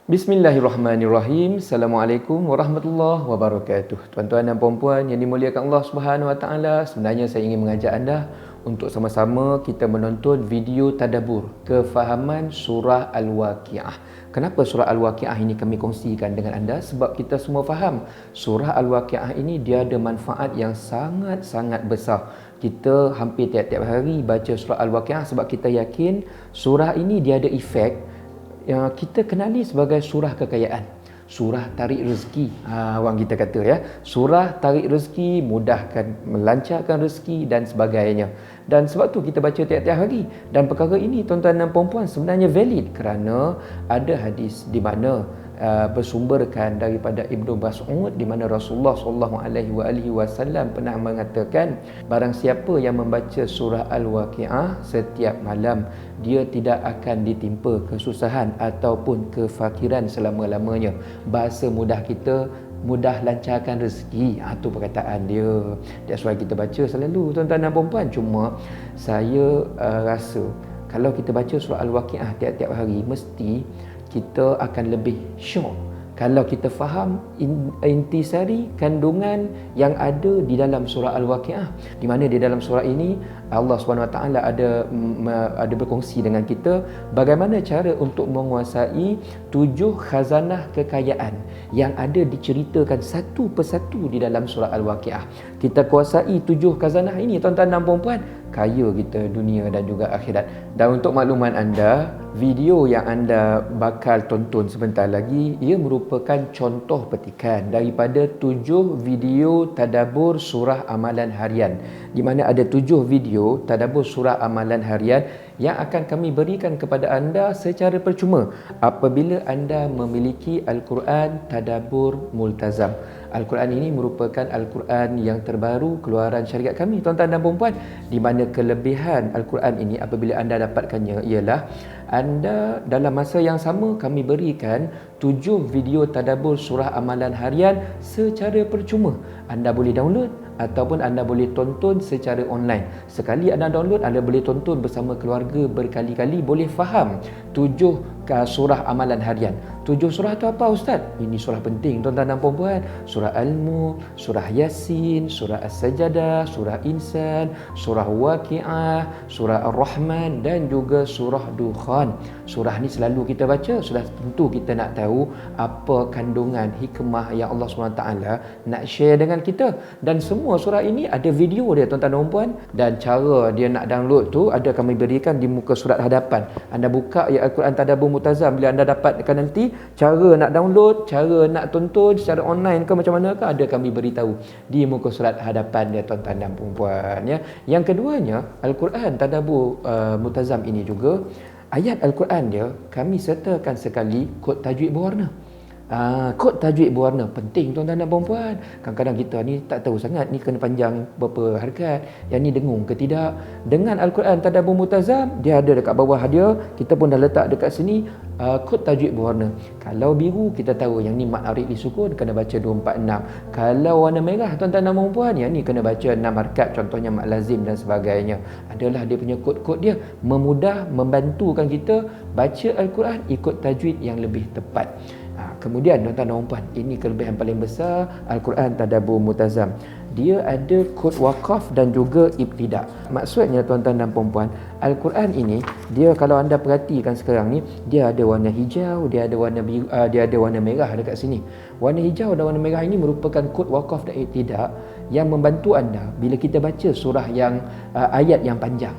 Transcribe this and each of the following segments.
Bismillahirrahmanirrahim. Assalamualaikum warahmatullahi wabarakatuh. Tuan-tuan dan puan-puan yang dimuliakan Allah Subhanahu Wa Taala, sebenarnya saya ingin mengajak anda untuk sama-sama kita menonton video tadabbur kefahaman surah Al-Waqiah. Kenapa surah Al-Waqiah ini kami kongsikan dengan anda? Sebab kita semua faham surah Al-Waqiah ini dia ada manfaat yang sangat-sangat besar. Kita hampir tiap-tiap hari baca surah Al-Waqiah sebab kita yakin surah ini dia ada efek yang kita kenali sebagai surah kekayaan, surah tarik rezeki. Orang kita kata ya, surah tarik rezeki, mudahkan, melancarkan rezeki dan sebagainya. Dan sebab tu kita baca tiap-tiap hari. Dan perkara ini tuan-tuan dan puan-puan sebenarnya valid kerana ada hadis di mana bersumberkan daripada Ibnu Mas'ud di mana Rasulullah SAW pernah mengatakan, barang siapa yang membaca surah Al-Waqiah setiap malam, dia tidak akan ditimpa kesusahan ataupun kefakiran selama-lamanya. Bahasa mudah kita, mudah lancarkan rezeki. Itu perkataan dia. That's why kita baca selalu tuan-tuan dan puan-puan. Cuma saya rasa kalau kita baca surah Al-Waqiah tiap-tiap hari, mesti kita akan lebih syok kalau kita faham intisari kandungan yang ada di dalam surah Al-Waqiah, di mana di dalam surah ini Allah SWT ada berkongsi dengan kita bagaimana cara untuk menguasai 7 khazanah kekayaan yang ada diceritakan satu persatu di dalam surah Al-Waqiah. Kita kuasai 7 khazanah ini tuan-tuan dan puan-puan, kaya kita dunia dan juga akhirat. Dan untuk makluman anda, video yang anda bakal tonton sebentar lagi, ia merupakan contoh petikan daripada 7 video tadabbur surah amalan harian, di mana ada 7 video tadabbur surah amalan harian yang akan kami berikan kepada anda secara percuma apabila anda memiliki Al-Quran Tadabbur Multazam. Al-Quran ini merupakan Al-Quran yang terbaru keluaran syarikat kami tuan-tuan dan puan-puan, di mana kelebihan Al-Quran ini apabila anda dapatkannya ialah anda dalam masa yang sama kami berikan 7 video tadabbur surah amalan harian secara percuma. Anda boleh download ataupun anda boleh tonton secara online. Sekali anda download, anda boleh tonton bersama keluarga berkali-kali, boleh faham 7 surah amalan harian. 7 surah tu apa ustaz? Ini surah penting tuan-tuan dan puan-puan. Surah Al-Mulk, surah Yasin, surah As-Sajadah, surah Insan, surah Waqiah, surah Ar-Rahman dan juga surah Dukhan. Surah ni selalu kita baca, sudah tentu kita nak tahu apa kandungan hikmah yang Allah SWT nak share dengan kita. Dan semua surah ini ada video dia tuan-tuan dan puan, dan cara dia nak download tu ada kami berikan di muka surat hadapan. Anda buka ayat Al-Quran Tadabbur Multazam, bila anda dapatkan nanti cara nak download, cara nak tonton secara online ke macam mana ke, ada kami beritahu di muka surat hadapan dia tuan-tuan dan puan-puan ya. Yang keduanya, Al-Quran Tadabbur Multazam ini juga ayat Al-Quran dia kami sertakan sekali kod tajwid berwarna. Kod tajwid berwarna penting tuan-tuan dan puan-puan. Kadang-kadang kita ni tak tahu sangat ni kena panjang berapa harakat, yang ni dengung ke tidak. Dengan Al-Quran Tadabbur Multazam, dia ada dekat bawah dia, kita pun dah letak dekat sini kod tajwid berwarna. Kalau biru kita tahu yang ni mad arid disukun kena baca 246. Kalau warna merah tuan-tuan dan puan-puan, yang ni kena baca 6 harakat, contohnya mad lazim dan sebagainya. Adalah dia punya kod-kod dia, memudah membantukan kita baca Al-Quran ikut tajwid yang lebih tepat. Kemudian tuan-tuan dan puan, ini kelebihan paling besar Al-Quran Tadabbur Multazam. Dia ada kod wakaf dan juga ibtidak. Maksudnya tuan-tuan dan puan-puan, Al-Quran ini dia kalau anda perhatikan sekarang ni, dia ada warna hijau, dia ada warna biru, dia ada warna merah dekat sini. Warna hijau dan warna merah ini merupakan kod wakaf dan ibtidak yang membantu anda bila kita baca surah yang ayat yang panjang.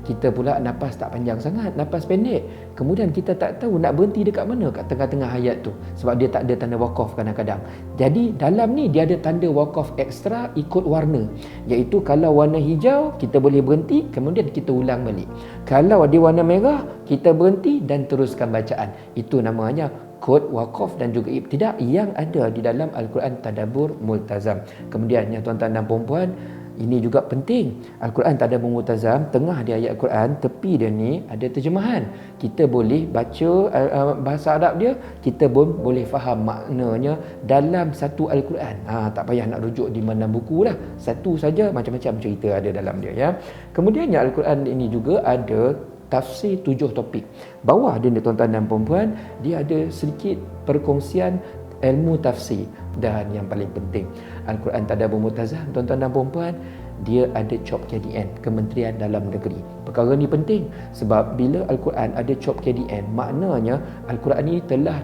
Kita pula nafas tak panjang sangat, nafas pendek. Kemudian kita tak tahu nak berhenti dekat mana kat tengah-tengah ayat tu, sebab dia tak ada tanda wakaf kadang-kadang. Jadi dalam ni dia ada tanda wakaf ekstra ikut warna, iaitu kalau warna hijau kita boleh berhenti, kemudian kita ulang balik. Kalau di warna merah kita berhenti dan teruskan bacaan. Itu namanya kod wakaf dan juga ibtidak yang ada di dalam Al-Quran Tadabbur Multazam. Kemudian yang tuan-tuan dan puan-puan, ini juga penting. Al-Quran Tadabbur Multazam, tengah di ayat Al-Quran, tepi dia ni ada terjemahan. Kita boleh baca bahasa Arab dia, kita pun boleh faham maknanya dalam satu Al-Quran. Tak payah nak rujuk di mana buku dah. Satu saja, macam-macam cerita ada dalam dia ya. Kemudiannya Al-Quran ini juga ada tafsir 7 topik. Bawah dia tuan-tuan dan puan-puan, dia ada sedikit perkongsian ilmu tafsir. Dan yang paling penting, Al-Quran Tadabbur Multazam, tuan-tuan dan puan-puan, dia ada COP KDN, Kementerian Dalam Negeri. Perkara ni penting sebab bila Al-Quran ada COP KDN, maknanya Al-Quran ini telah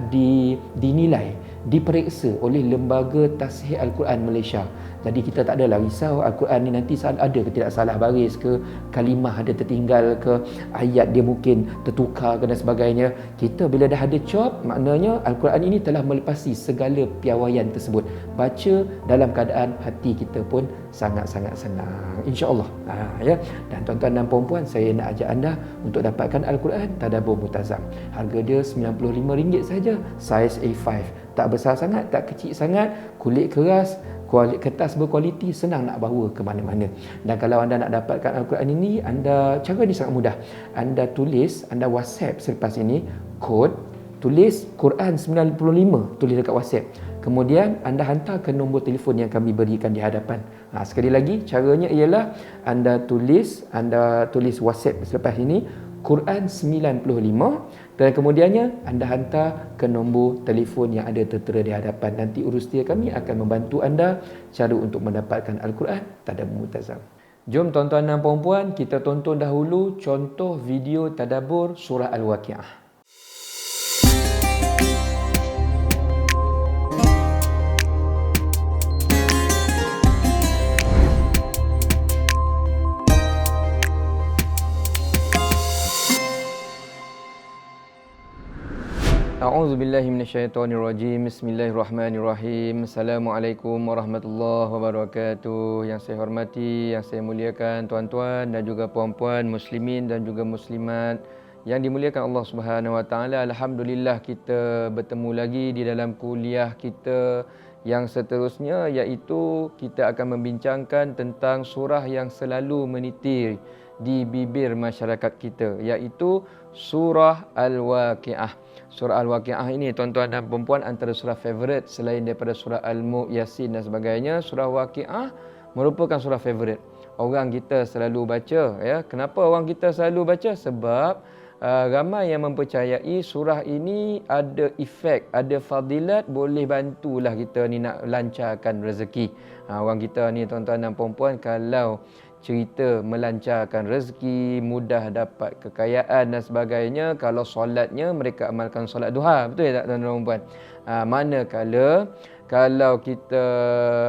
dinilai, diperiksa oleh Lembaga Tasihih Al-Quran Malaysia. Jadi kita tak adalah risau Al-Quran ni nanti ada ke tidak salah baris ke, kalimah ada tertinggal ke, ayat dia mungkin tertukar ke dan sebagainya. Kita bila dah ada COP, maknanya Al-Quran ini telah melepasi segala piawaian tersebut. Baca dalam keadaan hati kita pun sangat-sangat senang, insya-Allah. Ya. Dan tuan-tuan dan puan-puan, saya nak ajak anda untuk dapatkan Al-Quran Tadabbur Multazam. Harga dia RM95 saja, saiz A5. Tak besar sangat, tak kecil sangat, kulit keras, kertas berkualiti, senang nak bawa ke mana-mana. Dan kalau anda nak dapatkan Al-Quran ini, cara ni sangat mudah. Anda tulis, anda WhatsApp selepas ini kod, tulis Quran 95, tulis dekat WhatsApp. Kemudian anda hantar ke nombor telefon yang kami berikan di hadapan. Sekali lagi, caranya ialah anda tulis WhatsApp selepas ini Quran 95, dan kemudiannya anda hantar ke nombor telefon yang ada tertera di hadapan. Nanti urus dia kami akan membantu anda cara untuk mendapatkan Al-Quran Tadabbur Multazam. Jom tuan-tuan dan puan-puan, kita tonton dahulu contoh video tadabbur surah Al-Waqiah. A'udzubillahi minasyaitonirrajim. Bismillahirrahmanirrahim. Assalamualaikum warahmatullahi wabarakatuh. Yang saya hormati, yang saya muliakan tuan-tuan dan juga puan-puan muslimin dan juga muslimat yang dimuliakan Allah Subhanahu wa taala. Alhamdulillah kita bertemu lagi di dalam kuliah kita yang seterusnya, iaitu kita akan membincangkan tentang surah yang selalu menitir di bibir masyarakat kita, iaitu surah Al-Waqiah. Surah Al-Waqiah ini tuan-tuan dan puan-puan antara surah favourite selain daripada surah Al-Mulk, Yasin dan sebagainya. Surah Waqiah merupakan surah favourite. Orang kita selalu baca, ya. Kenapa orang kita selalu baca? Sebab ramai yang mempercayai surah ini ada efek, ada fadilat, boleh bantulah kita ni nak lancarkan rezeki. Orang kita ni tuan-tuan dan puan-puan, kalau cerita melancarkan rezeki, mudah dapat kekayaan dan sebagainya, kalau solatnya mereka amalkan solat duha. Betul tak tuan-tuan dan puan? Manakala kalau kita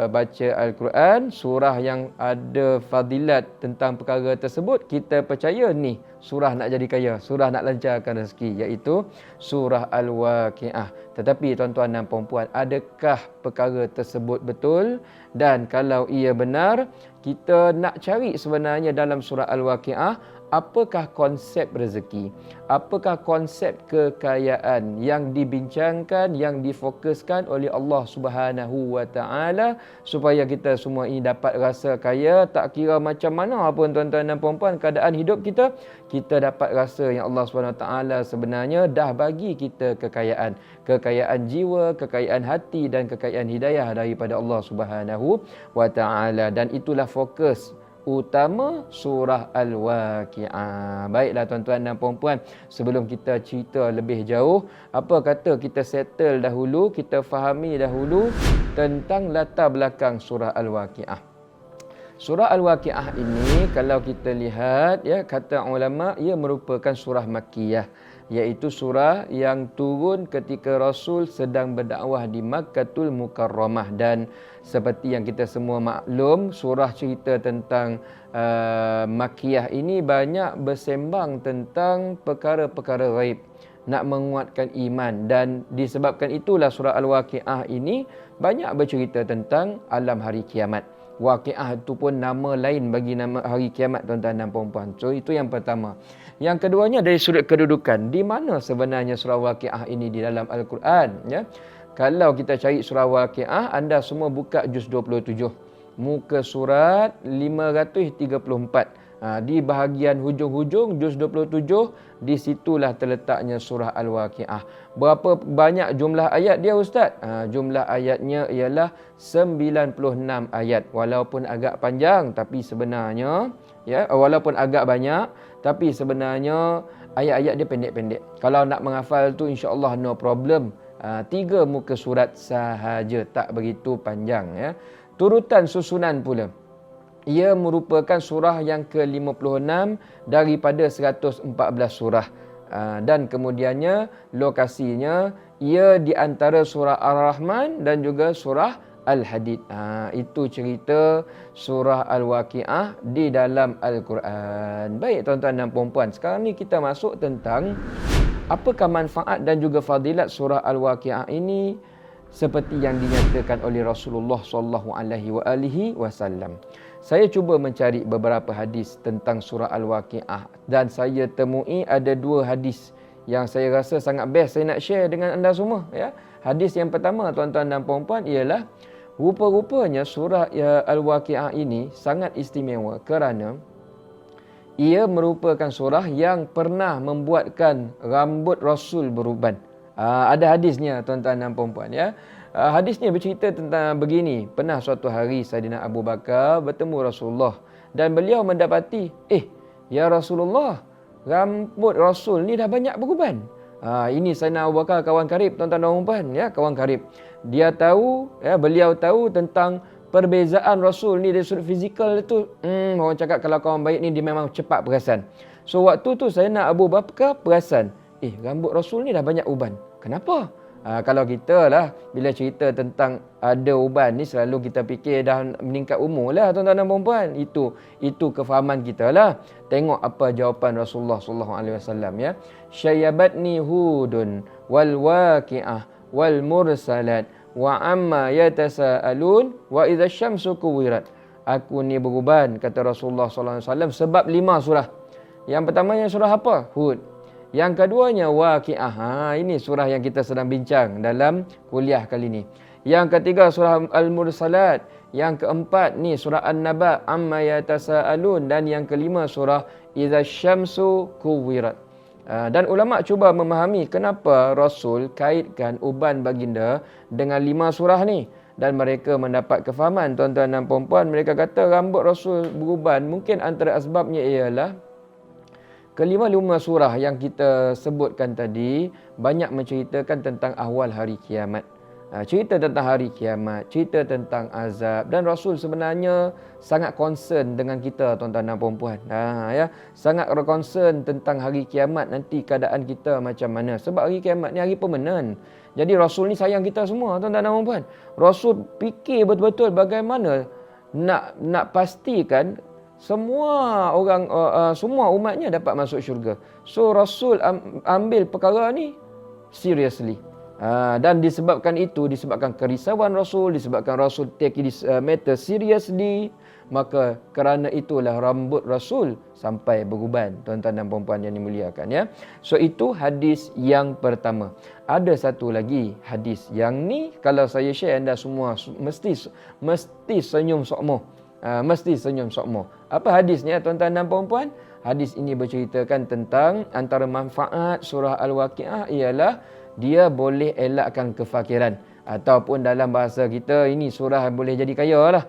baca Al-Quran, surah yang ada fadilat tentang perkara tersebut, kita percaya ni surah nak jadi kaya, surah nak lancarkan rezeki, iaitu surah Al-Waqiah. Tetapi tuan-tuan dan puan-puan, adakah perkara tersebut betul? Dan kalau ia benar, kita nak cari sebenarnya dalam surah Al-Waqiah, apakah konsep rezeki? Apakah konsep kekayaan yang dibincangkan, yang difokuskan oleh Allah Subhanahu wa taala supaya kita semua ini dapat rasa kaya, tak kira macam mana pun tuan-tuan dan puan-puan keadaan hidup kita, kita dapat rasa yang Allah Subhanahu wa taala sebenarnya dah bagi kita kekayaan, kekayaan jiwa, kekayaan hati dan kekayaan hidayah daripada Allah Subhanahu wa taala, dan itulah fokus utama surah Al-Waqiah. Baiklah tuan-tuan dan puan-puan, sebelum kita cerita lebih jauh, apa kata kita settle dahulu, kita fahami dahulu tentang latar belakang surah Al-Waqiah. Surah Al-Waqiah ini kalau kita lihat, ya, kata ulama, ia merupakan surah Makkiyah, iaitu surah yang turun ketika Rasul sedang berdakwah di Makkatul Mukarramah. Dan seperti yang kita semua maklum, surah cerita tentang Makkiyah ini banyak bersembang tentang perkara-perkara ghaib, nak menguatkan iman, dan disebabkan itulah surah Al-Waqiah ini banyak bercerita tentang alam hari kiamat. Waqiah itu pun nama lain bagi nama hari kiamat tuan-tuan dan puan-puan. So itu yang pertama. Yang keduanya dari sudut kedudukan, di mana sebenarnya surah Waqiah ini di dalam Al-Quran, ya. Kalau kita cari surah Waqiah, anda semua buka juz 27, muka surat 534. Di bahagian hujung-hujung juz 27, di situlah terletaknya surah Al-Waqiah. Berapa banyak jumlah ayat dia, Ustaz? Jumlah ayatnya ialah 96 ayat. Walaupun agak panjang, tapi sebenarnya ya, walaupun agak banyak, tapi sebenarnya ayat-ayat dia pendek-pendek. Kalau nak menghafal tu insya-Allah no problem. 3 muka surat sahaja, tak begitu panjang, ya. Turutan susunan pula, ia merupakan surah yang ke-56 daripada 114 surah. Dan kemudiannya lokasinya ia di antara surah Ar-Rahman dan juga surah Al-Hadid. Itu cerita surah Al-Waqiah di dalam Al-Quran. Baik tuan-tuan dan puan-puan, sekarang ni kita masuk tentang apakah manfaat dan juga fadilat surah Al-Waqiah ini seperti yang dinyatakan oleh Rasulullah SAW. Saya cuba mencari beberapa hadis tentang surah Al-Waqiah dan saya temui ada 2 hadis yang saya rasa sangat best saya nak share dengan anda semua, ya. Hadis yang pertama tuan-tuan dan puan-puan ialah rupa-rupanya surah Al-Waqiah ini sangat istimewa kerana ia merupakan surah yang pernah membuatkan rambut Rasul beruban. Ada hadisnya tuan-tuan dan puan-puan, ya. Hadisnya bercerita tentang begini. Pernah suatu hari Saidina Abu Bakar bertemu Rasulullah dan beliau mendapati, ya Rasulullah, rambut Rasul ni dah banyak beruban. Ini Saidina Abu Bakar kawan karib tuan-tuan dan puan-puan, ya, kawan karib. Dia tahu, ya, beliau tahu tentang perbezaan Rasul ni dari sudut fizikal itu. Orang cakap kalau kawan baik ni dia memang cepat perasan. So waktu tu Saidina Abu Bakar perasan, rambut Rasul ni dah banyak uban. Kenapa? Kalau kita lah bila cerita tentang ada uban ni selalu kita fikir dah meningkat umur lah tuan-tuan dan puan-puan. Itu kefahaman kita lah. Tengok apa jawapan Rasulullah SAW, ya. Syayabatni hudun wal waqi'ah wal mursalat wa amma yatasaalun wa idza syamsu kuwirat. Aku ni beruban, kata Rasulullah SAW, sebab 5 surah. Yang pertamanya surah apa? Hud. Yang keduanya Waqiah. Ini surah yang kita sedang bincang dalam kuliah kali ini. Yang ketiga surah Al-Mursalat. Yang keempat ni surah An-Naba, Amma Yatasaalun. Dan yang kelima surah Idza Syamsu Kuwirat. Dan ulama cuba memahami kenapa Rasul kaitkan uban baginda dengan 5 surah ni. Dan mereka mendapat kefahaman tuan-tuan dan puan-puan. Mereka kata rambut Rasul beruban, mungkin antara asbabnya ialah kelima-lima surah yang kita sebutkan tadi banyak menceritakan tentang ahwal hari kiamat. Cerita tentang hari kiamat, cerita tentang azab, dan Rasul sebenarnya sangat concern dengan kita tuan-tuan dan puan-puan. Ya, sangat concern tentang hari kiamat nanti keadaan kita macam mana. Sebab hari kiamat ni hari permanen. Jadi Rasul ni sayang kita semua tuan-tuan dan puan-puan. Rasul fikir betul-betul bagaimana nak pastikan semua orang, semua umatnya dapat masuk syurga. So Rasul ambil perkara ni seriously. Dan disebabkan kerisauan Rasul, disebabkan Rasul take this matter seriously, maka kerana itulah rambut Rasul sampai beruban tuan-tuan dan puan-puan yang dimuliakan, ya. So itu hadis yang pertama. Ada satu lagi hadis yang ni kalau saya share anda semua mesti senyum sokmoh. Mesti senyum sokmoh. Apa hadisnya tuan-tuan dan puan-puan? Hadis ini berceritakan tentang antara manfaat surah Al-Waqiah ialah dia boleh elakkan kefakiran. Ataupun dalam bahasa kita, ini surah boleh jadi kaya lah.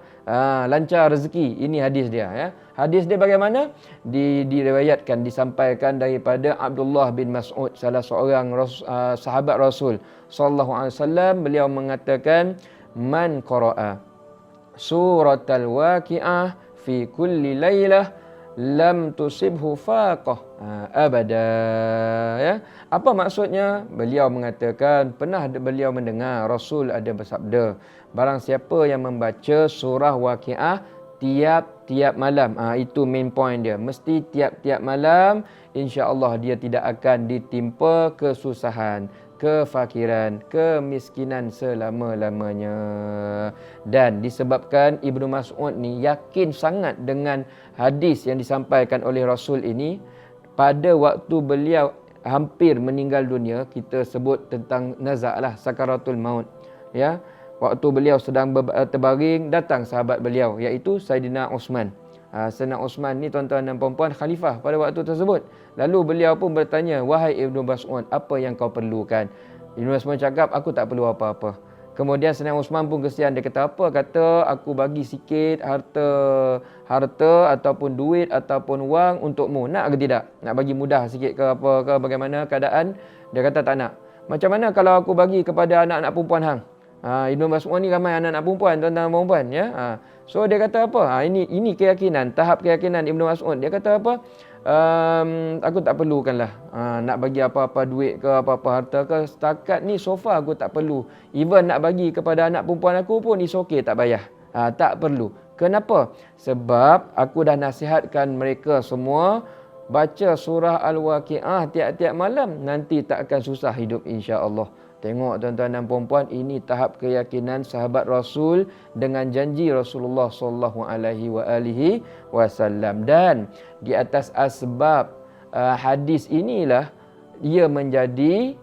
Lancar rezeki. Ini hadis dia, ya. Hadis dia bagaimana? Diriwayatkan, disampaikan daripada Abdullah bin Mas'ud, salah seorang sahabat Rasul sallallahu alaihi wasallam. Beliau mengatakan, man qara'a suratul Waqiah fi kulli lailah lam tusibhu faqah abada, ya. Apa maksudnya? Beliau mengatakan, pernah beliau mendengar Rasul ada bersabda, barang siapa yang membaca surah Waqiah tiap-tiap malam, itu main point dia, mesti tiap-tiap malam, insya-Allah dia tidak akan ditimpa kesusahan, kefakiran, kemiskinan selama-lamanya. Dan disebabkan Ibnu Mas'ud ni yakin sangat dengan hadis yang disampaikan oleh Rasul ini, pada waktu beliau hampir meninggal dunia, kita sebut tentang nazak lah, sakaratul maut, ya. Waktu beliau sedang terbaring, datang sahabat beliau iaitu Saidina Uthman. Saidina Uthman ni tuan-tuan dan puan-puan khalifah pada waktu tersebut. Lalu beliau pun bertanya, wahai Ibnu Mas'ud, apa yang kau perlukan? Ibnu Mas'ud cakap, aku tak perlu apa-apa. Kemudian Sayyidina Osman pun kesian, dia kata apa? Kata aku bagi sikit harta ataupun duit ataupun wang untukmu. Nak ke tidak? Nak bagi mudah sikit ke apa ke bagaimana keadaan? Dia kata tak nak. Macam mana kalau aku bagi kepada anak-anak perempuan hang? Ibnu Mas'ud ni ramai anak-anak perempuan, tuan-tuan perempuan ya. So dia kata apa? Ini keyakinan, tahap keyakinan Ibnu Mas'ud. Dia kata apa? Aku tak perlukanlah nak bagi apa-apa duit ke apa-apa harta ke, setakat ni so far aku tak perlu. Even nak bagi kepada anak perempuan aku pun is okay, tak payah. Tak perlu. Kenapa? Sebab aku dah nasihatkan mereka semua baca surah Al-Waqiah tiap-tiap malam, nanti tak akan susah hidup insya-Allah. Tengok tuan-tuan dan puan-puan, ini tahap keyakinan sahabat Rasul dengan janji Rasulullah sallallahu alaihi wasallam. Dan di atas asbab hadis inilah ia menjadi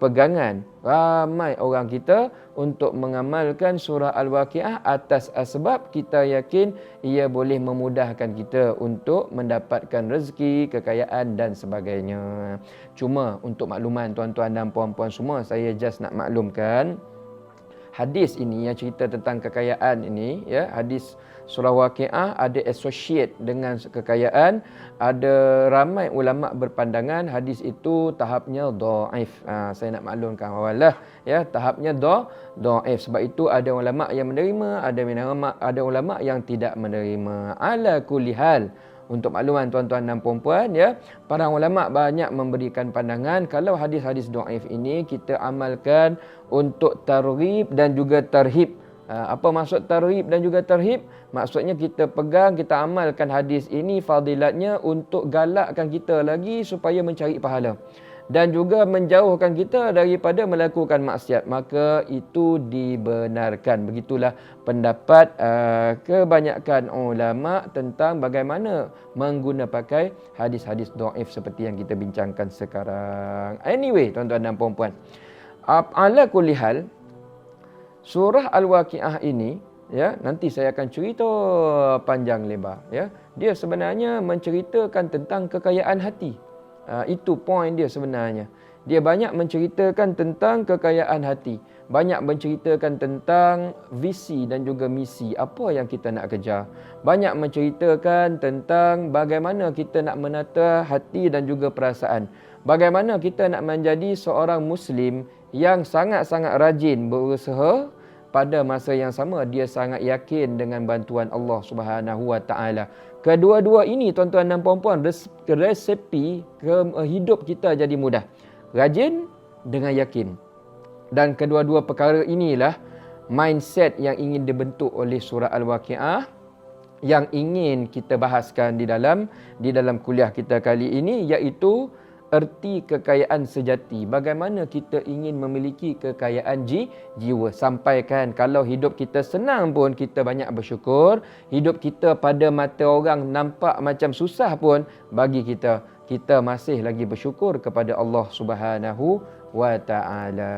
pegangan ramai orang kita untuk mengamalkan surah Al-Waqiah atas asbab kita yakin ia boleh memudahkan kita untuk mendapatkan rezeki, kekayaan dan sebagainya. Cuma untuk makluman tuan-tuan dan puan-puan semua, saya just nak maklumkan hadis ini yang cerita tentang kekayaan ini, ya, hadis surah Waqiah ada associate dengan kekayaan. Ada ramai ulama berpandangan hadis itu tahapnya dhaif. Saya nak maklumkan awallah, ya, tahapnya dhaif. Sebab itu ada ulama yang menerima, ada ulama yang tidak menerima. Ala kulli hal, untuk makluman tuan-tuan dan puan-puan, ya, para ulama banyak memberikan pandangan kalau hadis-hadis dhaif ini kita amalkan untuk targhib dan juga tarhib. Apa maksud tarhib dan juga tarhib? Maksudnya kita pegang, kita amalkan hadis ini fadilatnya untuk galakkan kita lagi supaya mencari pahala dan juga menjauhkan kita daripada melakukan maksiat, maka itu dibenarkan. Begitulah pendapat kebanyakan ulama tentang bagaimana pakai hadis-hadis dhaif seperti yang kita bincangkan sekarang. Anyway, tuan-tuan dan puan-puan, ala kulli hal, surah Al-Waqiah ini, ya, nanti saya akan cerita panjang lebar, ya. Dia sebenarnya menceritakan tentang kekayaan hati. Itu point dia sebenarnya. Dia banyak menceritakan tentang kekayaan hati, banyak menceritakan tentang visi dan juga misi apa yang kita nak kejar. Banyak menceritakan tentang bagaimana kita nak menata hati dan juga perasaan. Bagaimana kita nak menjadi seorang Muslim yang sangat-sangat rajin berusaha, pada masa yang sama dia sangat yakin dengan bantuan Allah Subhanahu Wa Taala. Kedua-dua ini tuan-tuan dan puan-puan resepi hidup kita jadi mudah. Rajin dengan yakin. Dan kedua-dua perkara inilah mindset yang ingin dibentuk oleh surah Al-Waqiah, yang ingin kita bahaskan di dalam kuliah kita kali ini, iaitu erti kekayaan sejati. Bagaimana kita ingin memiliki kekayaan jiwa. Sampaikan kalau hidup kita senang pun kita banyak bersyukur. Hidup kita pada mata orang nampak macam susah pun, bagi kita masih lagi bersyukur kepada Allah Subhanahu Wa Taala.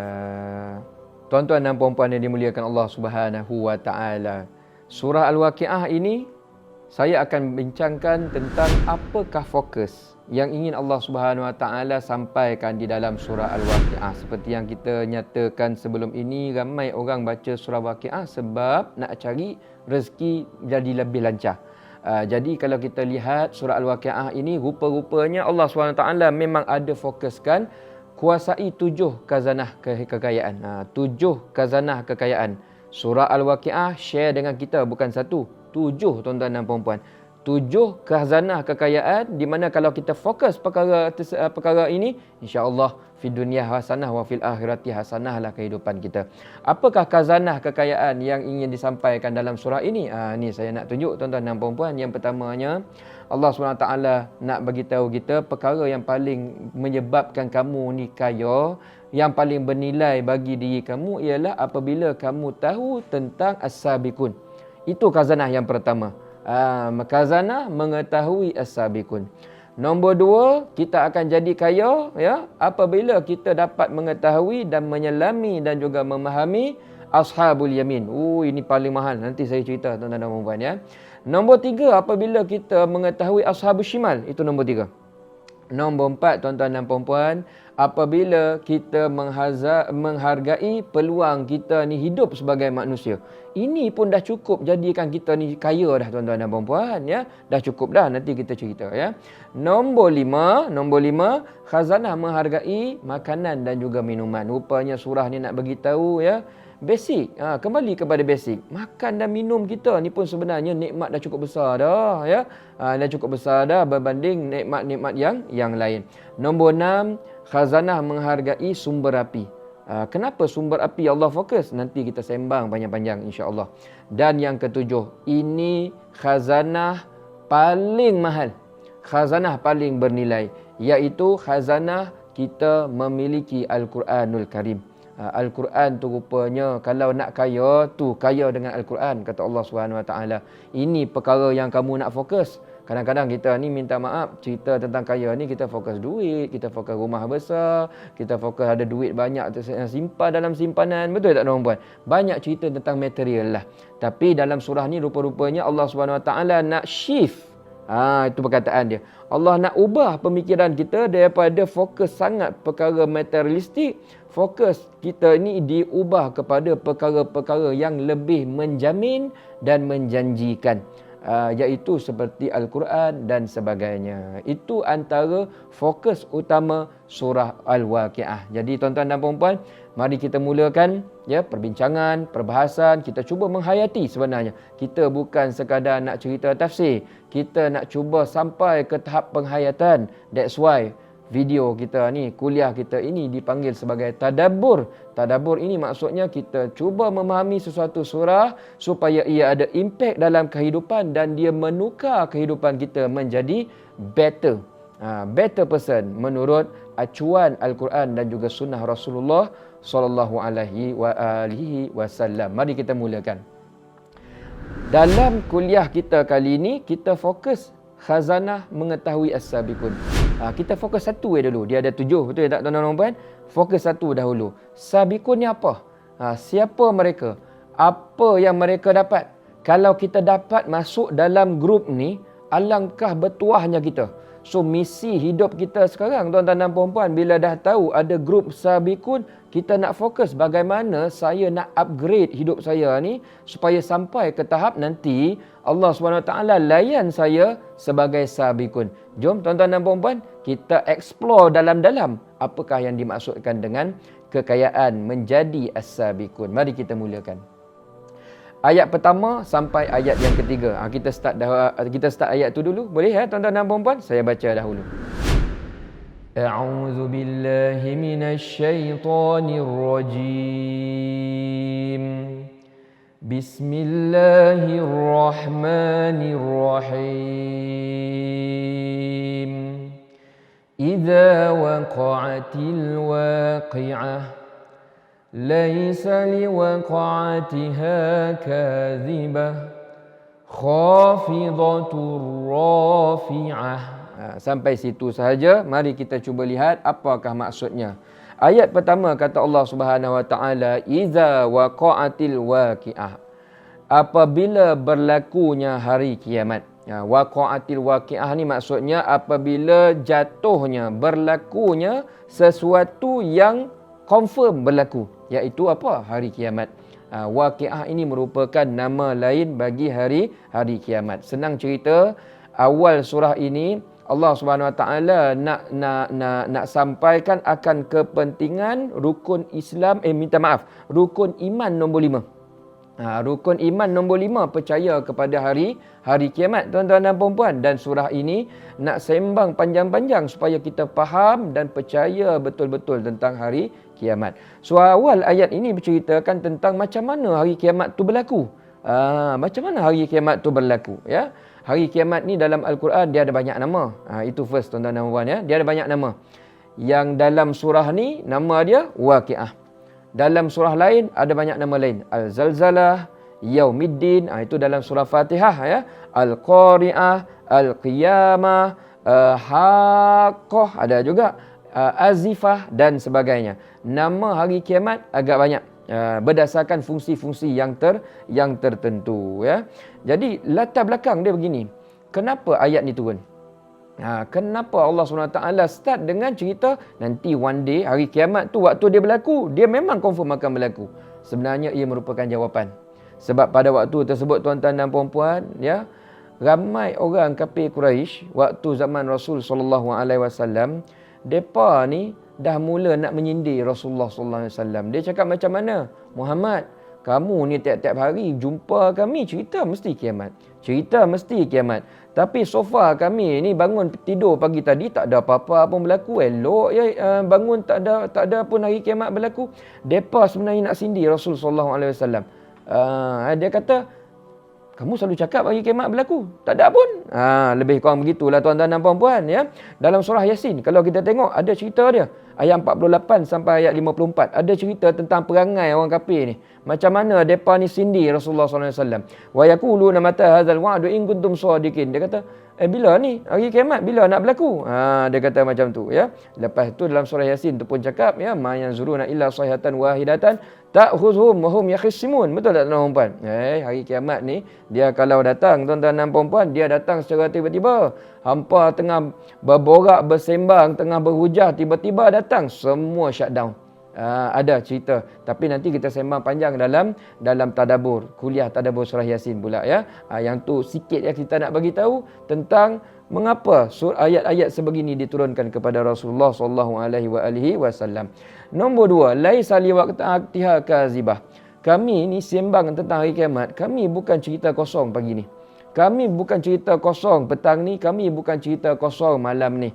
Tuan-tuan dan puan-puan yang dimuliakan Allah Subhanahu Wa Taala, surah Al-Waqiah ini saya akan bincangkan tentang apakah fokus yang ingin Allah Subhanahu Wa Taala sampaikan di dalam surah Al-Waqiah. Seperti yang kita nyatakan sebelum ini, ramai orang baca surah Al-Waqiah sebab nak cari rezeki jadi lebih lancar. Jadi kalau kita lihat surah Al-Waqiah ini, rupa-rupanya Allah Subhanahu Wa Taala memang ada fokuskan kuasai 7 khazanah kekayaan. 7 khazanah kekayaan. Surah Al-Waqiah share dengan kita bukan 1, 7 tuan-tuan dan puan-puan. 7 khazanah kekayaan, di mana kalau kita fokus perkara ini, insya-Allah fi dunya hasanah wa fil akhirati hasanah lah kehidupan kita. Apakah khazanah kekayaan yang ingin disampaikan dalam surah ini? Ni saya nak tunjuk tuan-tuan dan puan-puan. Yang pertamanya, Allah SWT nak bagi tahu kita perkara yang paling menyebabkan kamu ni kaya, yang paling bernilai bagi diri kamu ialah apabila kamu tahu tentang as-sabiqun. Itu khazanah yang pertama. Khazanah mengetahui as-sabiqun. Nombor 2, kita akan jadi kaya, ya, apabila kita dapat mengetahui dan menyelami dan juga memahami ashabul yamin. Ini paling mahal, nanti saya cerita tuan-tuan dan puan-puan, ya. Nombor 3, apabila kita mengetahui ashabul shimal. Itu nombor 3. Nombor 4, tuan-tuan dan puan-puan, apabila kita menghargai peluang kita ni hidup sebagai manusia. Ini pun dah cukup jadikan kita ni kaya dah tuan-tuan dan puan-puan ya. Dah cukup dah, nanti kita cerita ya. Nombor lima, khazanah menghargai makanan dan juga minuman. Rupanya surah ni nak bagi tahu ya, basic. Kembali kepada basic. Makan dan minum kita ni pun sebenarnya nikmat dah cukup besar dah ya. Dah cukup besar dah berbanding nikmat-nikmat yang lain. Nombor 6, khazanah menghargai sumber api. Kenapa sumber api Allah fokus? Nanti kita sembang panjang-panjang insya-Allah. Dan yang ketujuh, ini khazanah paling mahal. Khazanah paling bernilai, iaitu khazanah kita memiliki Al-Quranul Karim. Al-Quran tu rupanya kalau nak kaya tu kaya dengan Al-Quran, kata Allah SWT. Ini perkara yang kamu nak fokus. Kadang-kadang kita ni minta maaf, cerita tentang kaya ni kita fokus duit, kita fokus rumah besar, kita fokus ada duit banyak simpan dalam simpanan. Betul tak tuan-tuan? Banyak cerita tentang material lah. Tapi dalam surah ni rupa-rupanya Allah SWT nak shift. Itu perkataan dia. Allah nak ubah pemikiran kita daripada fokus sangat perkara materialistik. Fokus kita ni diubah kepada perkara-perkara yang lebih menjamin dan menjanjikan. Iaitu seperti Al-Quran dan sebagainya. Itu antara fokus utama surah Al-Waqiah. Jadi tuan-tuan dan puan-puan, mari kita mulakan ya perbincangan, perbahasan. Kita cuba menghayati sebenarnya. Kita bukan sekadar nak cerita tafsir. Kita nak cuba sampai ke tahap penghayatan. That's why video kita ni, kuliah kita ini dipanggil sebagai tadabbur. Tadabbur ini maksudnya kita cuba memahami sesuatu surah supaya ia ada impact dalam kehidupan dan dia menukar kehidupan kita menjadi better. Better person menurut acuan Al-Quran dan juga sunnah Rasulullah sallallahu alaihi wasallam. Mari kita mulakan. Dalam kuliah kita kali ini kita fokus khazanah mengetahui as-sabiqun. Kita fokus satu dulu. Dia ada 7, betul tak tuan-tuan dan puan? Fokus satu dahulu. Sabiqun ni apa? Siapa mereka? Apa yang mereka dapat? Kalau kita dapat masuk dalam grup ni, alangkah bertuahnya kita. So misi hidup kita sekarang tuan-tuan dan puan-puan, bila dah tahu ada grup sabiqun, kita nak fokus bagaimana saya nak upgrade hidup saya ni supaya sampai ke tahap nanti Allah SWT layan saya sebagai sabiqun. Jom tuan-tuan dan puan-puan, kita explore dalam-dalam apakah yang dimaksudkan dengan kekayaan menjadi as-sabiqun. Mari kita mulakan. Ayat pertama sampai ayat yang ketiga. Kita start ayat tu dulu. Boleh ya tuan-tuan dan puan-puan? Saya baca dahulu. A'udzu billahi minasy syaithanir rajim. Bismillahirrahmanirrahim. Idza waqa'atil waqi'ah ليس لوقعتها كاذبة خافضة رافعة. Sampai situ sahaja. Mari kita cuba lihat apakah maksudnya. Ayat pertama kata Allah Subhanahu Wa Taala, "Iza waqa'atil waqi'ah." Apabila berlakunya hari kiamat. Waqa'atil waqi'ah ni maksudnya apabila jatuhnya, berlakunya sesuatu yang confirm berlaku, iaitu apa? Hari kiamat. Waqi'ah ini merupakan nama lain bagi hari kiamat. Senang cerita, awal surah ini Allah Subhanahu Wa Taala nak sampaikan akan kepentingan rukun Islam, rukun iman nombor 5. Rukun iman nombor 5 percaya kepada hari kiamat tuan-tuan dan puan-puan, dan surah ini nak sembang panjang-panjang supaya kita faham dan percaya betul-betul tentang hari kiamat. So awal ayat ini berceritakan tentang macam mana hari kiamat tu berlaku. Macam mana hari kiamat tu berlaku ya. Hari kiamat ni dalam Al-Quran dia ada banyak nama. Itu first tuan-tuan dan puan ya. Dia ada banyak nama. Yang dalam surah ni nama dia Waqi'ah. Dalam surah lain ada banyak nama lain. Al-Zalzalah, Yaumiddin, itu dalam surah Fatihah ya. Al-Qari'ah, Al-Qiyamah, Haqqah ada juga, Azifah dan sebagainya. Nama hari kiamat agak banyak. Berdasarkan fungsi-fungsi yang tertentu ya. Jadi latar belakang dia begini. Kenapa ayat ni turun? Kenapa Allah SWT start dengan cerita nanti one day, hari kiamat tu, waktu dia berlaku, dia memang confirm akan berlaku. Sebenarnya ia merupakan jawapan. Sebab pada waktu tersebut, tuan-tuan dan puan-puan, ya, ramai orang kafir Quraisy waktu zaman Rasul SAW, depa ni dah mula nak menyindir Rasulullah SAW. Dia cakap macam mana? Muhammad, kamu ni tiap-tiap hari jumpa kami, cerita mesti kiamat. Cerita mesti kiamat. Tapi so far kami ni bangun tidur pagi tadi tak ada apa-apa pun berlaku. Elok ya bangun tak ada pun hari kiamat berlaku. Depa sebenarnya nak sindir Rasul sallallahu alaihi wasallam. Dia kata, kamu selalu cakap hari kiamat berlaku. Tak ada pun. Lebih kurang begitulah tuan-tuan dan puan-puan, ya. Dalam surah Yasin, kalau kita tengok ada cerita dia. Ayat 48 sampai ayat 54. Ada cerita tentang perangai orang kafir ni. Macam mana depa ni sindir Rasulullah SAW. Wa yaquluna mata hadzal wa'du in kuntum shadiqin. Dia kata, bila ni hari kiamat, bila nak berlaku? Dia kata macam tu, ya. Lepas tu dalam surah Yasin tu pun cakap, ya, ma yanzuruna illa sayhatan wahidatan ta'khudhuhum wa hum yakhisimun. Betul tak tuan-tuan puan? Hari kiamat ni dia kalau datang, tuan-tuan dan puan-puan, dia datang secara tiba-tiba. Hampa tengah berborak, bersembang, tengah berhujah, tiba-tiba datang, semua shutdown. Ada cerita, tapi nanti kita sembang panjang dalam tadabbur, kuliah tadabbur surah Yasin pula, ya. Yang tu sikit ya kita nak bagi tahu tentang mengapa ayat-ayat sebegini diturunkan kepada Rasulullah sallallahu alaihi wasallam. Nombor 2, laisa liwaqtiha kazibah. Kami ni sembang tentang hari kiamat, kami bukan cerita kosong pagi ni. Kami bukan cerita kosong petang ni, kami bukan cerita kosong malam ni.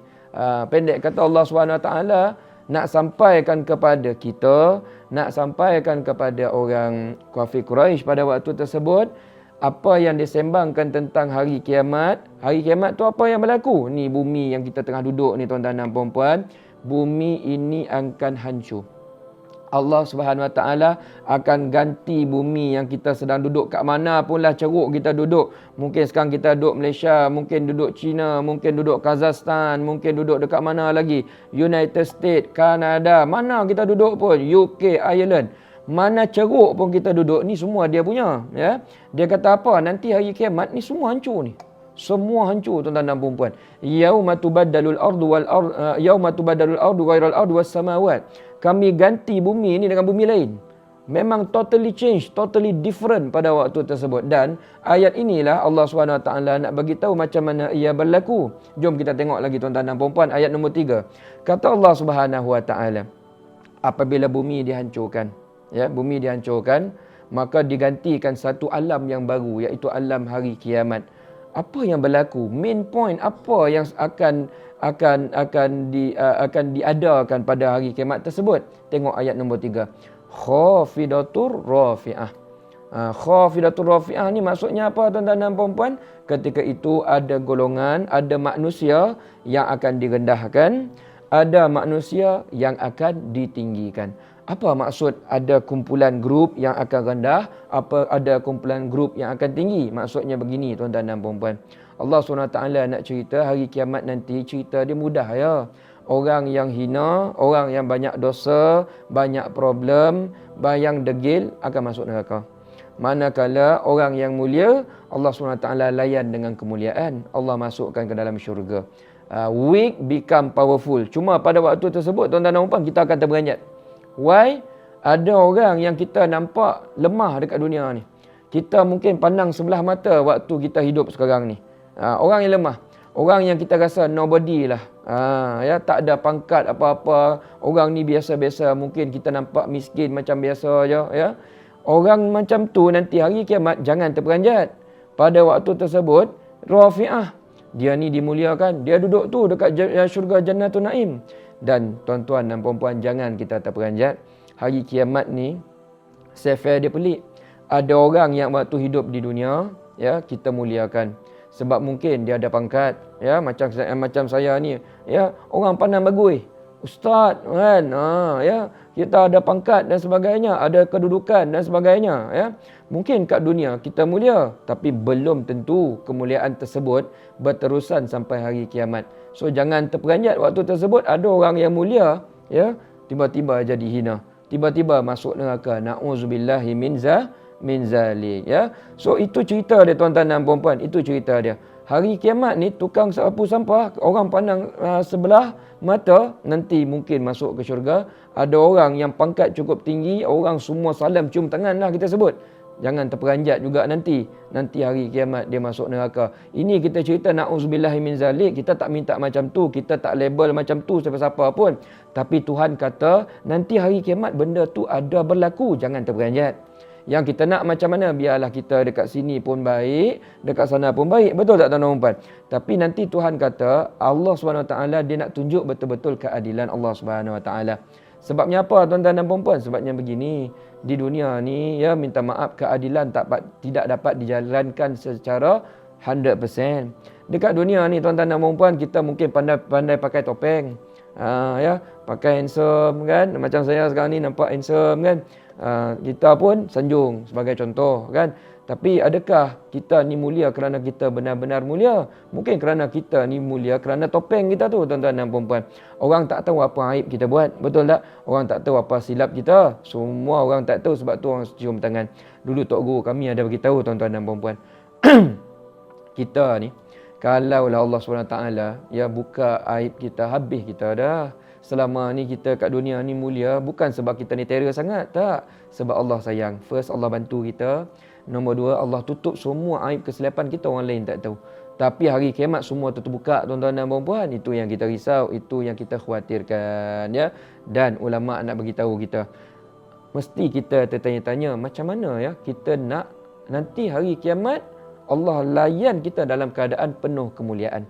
Pendek kata Allah SWT nak sampaikan kepada kita, nak sampaikan kepada orang kafir Quraisy pada waktu tersebut, apa yang disembangkan tentang hari kiamat. Hari kiamat tu apa yang berlaku? Ni bumi yang kita tengah duduk ni tuan-tuan dan puan-puan, bumi ini akan hancur. Allah Subhanahu Wa Taala akan ganti bumi yang kita sedang duduk kat mana pun lah ceruk kita duduk. Mungkin sekarang kita duduk Malaysia, mungkin duduk China, mungkin duduk Kazakhstan, mungkin duduk dekat mana lagi, United States, Kanada, mana kita duduk pun, UK, Ireland, mana ceruk pun kita duduk, ni semua dia punya, ya. Dia kata apa? Nanti hari kiamat ni semua hancur ni. Semua hancur tuan-tuan dan puan-puan. Yauma tubaddalul ardu wal ard yauma tubaddalul ardu ghairal ardi was samawat. Kami ganti bumi ini dengan bumi lain. Memang totally change, totally different pada waktu tersebut. Dan ayat inilah Allah SWT nak bagi tahu macam mana ia berlaku. Jom kita tengok lagi tuan-tuan dan puan-puan, ayat nombor 3. Kata Allah SWT, apabila bumi dihancurkan, ya, bumi dihancurkan, maka digantikan satu alam yang baru, iaitu alam hari kiamat. Apa yang berlaku? Main point apa yang akan diadakan pada hari kiamat tersebut? Tengok ayat nombor 3. Khafidatur rafi'ah. Khafidatur rafi'ah ni maksudnya apa tuan-tuan dan puan-puan? Ketika itu ada golongan, ada manusia yang akan direndahkan, ada manusia yang akan ditinggikan. Apa maksud ada kumpulan grup yang akan rendah, ada kumpulan grup yang akan tinggi? Maksudnya begini tuan-tuan dan puan-puan. Allah SWT nak cerita hari kiamat nanti, cerita dia mudah ya. Orang yang hina, orang yang banyak dosa, banyak problem, bayang degil akan masuk neraka. Manakala orang yang mulia, Allah SWT layan dengan kemuliaan. Allah masukkan ke dalam syurga. Weak become powerful. Cuma pada waktu tersebut tuan-tuan dan puan-puan kita akan terberanjat. Why? Ada orang yang kita nampak lemah dekat dunia ni. Kita mungkin pandang sebelah mata waktu kita hidup sekarang ni. Orang yang lemah. Orang yang kita rasa nobody lah. Ya, tak ada pangkat apa-apa. Orang ni biasa-biasa. Mungkin kita nampak miskin macam biasa je. Ya. Orang macam tu nanti hari kiamat jangan terperanjat. Pada waktu tersebut, Rafi'ah. Dia ni dimuliakan. Dia duduk tu dekat syurga Jannatul Naim. Dan tuan-tuan dan puan-puan, jangan kita terperanjat. Hari kiamat ni, fair dia pelik. Ada orang yang waktu hidup di dunia, ya, kita muliakan. Sebab mungkin dia ada pangkat, ya, macam saya ni, ya, orang pandang bagus. Ustaz kan, ya, kita ada pangkat dan sebagainya, ada kedudukan dan sebagainya, ya. Mungkin kat dunia kita mulia, tapi belum tentu kemuliaan tersebut berterusan sampai hari kiamat. So jangan terperanjat waktu tersebut ada orang yang mulia, ya, tiba-tiba jadi hina, tiba-tiba masuk neraka. Na'udzubillahi min zalik, ya. So itu cerita dia tuan-tuan dan puan-puan, itu cerita dia. Hari kiamat ni tukang sapu sampah, orang pandang sebelah mata, nanti mungkin masuk ke syurga. Ada orang yang pangkat cukup tinggi, orang semua salam cium tangan lah kita sebut. Jangan terperanjat juga nanti. Nanti hari kiamat dia masuk neraka. Ini kita cerita na'udzubillahi min zalik. Kita tak minta macam tu. Kita tak label macam tu siapa-siapa pun. Tapi Tuhan kata nanti hari kiamat benda tu ada berlaku. Jangan terperanjat. Yang kita nak macam mana, biarlah kita dekat sini pun baik, dekat sana pun baik. Betul tak tuan-tuan dan puan? Tapi nanti Tuhan kata Allah SWT dia nak tunjuk betul-betul keadilan Allah SWT. Sebabnya apa tuan-tuan dan puan? Sebabnya begini, di dunia ni ya, minta maaf, keadilan tidak dapat dijalankan secara 100%. Dekat dunia ni tuan-tuan dan puan, kita mungkin pandai pakai topeng. Ya, pakai handsome kan, macam saya sekarang ni nampak handsome kan. Kita pun sanjung sebagai contoh kan. Tapi adakah kita ni mulia kerana kita benar-benar mulia? Mungkin kerana kita ni mulia kerana topeng kita tu tuan-tuan dan puan-puan. Orang tak tahu apa aib kita buat, betul tak? Orang tak tahu apa silap kita. Semua orang tak tahu, sebab tu orang cium tangan. Dulu tok guru kami ada beritahu tuan-tuan dan puan-puan. Kita ni kalaulah Allah SWT ya buka aib kita, habis kita dah. Selama ni kita kat dunia ni mulia bukan sebab kita ni terror sangat, tak. Sebab Allah sayang. First, Allah bantu kita. Nombor dua, Allah tutup semua aib kesilapan kita, orang lain tak tahu. Tapi hari kiamat semua terbuka tuan-tuan dan puan-puan. Itu yang kita risau, itu yang kita khawatirkan ya. Dan ulama nak bagi tahu kita, mesti kita tertanya-tanya macam mana ya kita nak nanti hari kiamat Allah layan kita dalam keadaan penuh kemuliaan.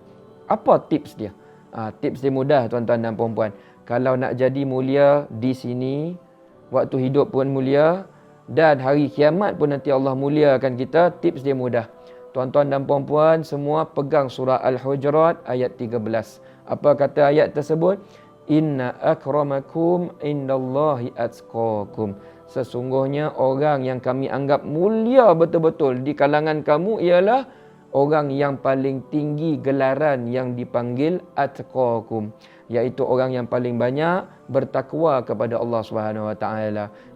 Apa tips dia? Tips dia mudah tuan-tuan dan puan-puan. Kalau nak jadi mulia di sini, waktu hidup pun mulia, dan hari kiamat pun nanti Allah muliakan kita, tips dia mudah. Tuan-tuan dan puan-puan semua pegang surah Al-Hujurat ayat 13. Apa kata ayat tersebut? Inna akramakum indallahi atqakum. Sesungguhnya orang yang kami anggap mulia betul-betul di kalangan kamu ialah orang yang paling tinggi gelaran yang dipanggil atqakum, iaitu orang yang paling banyak bertakwa kepada Allah SWT.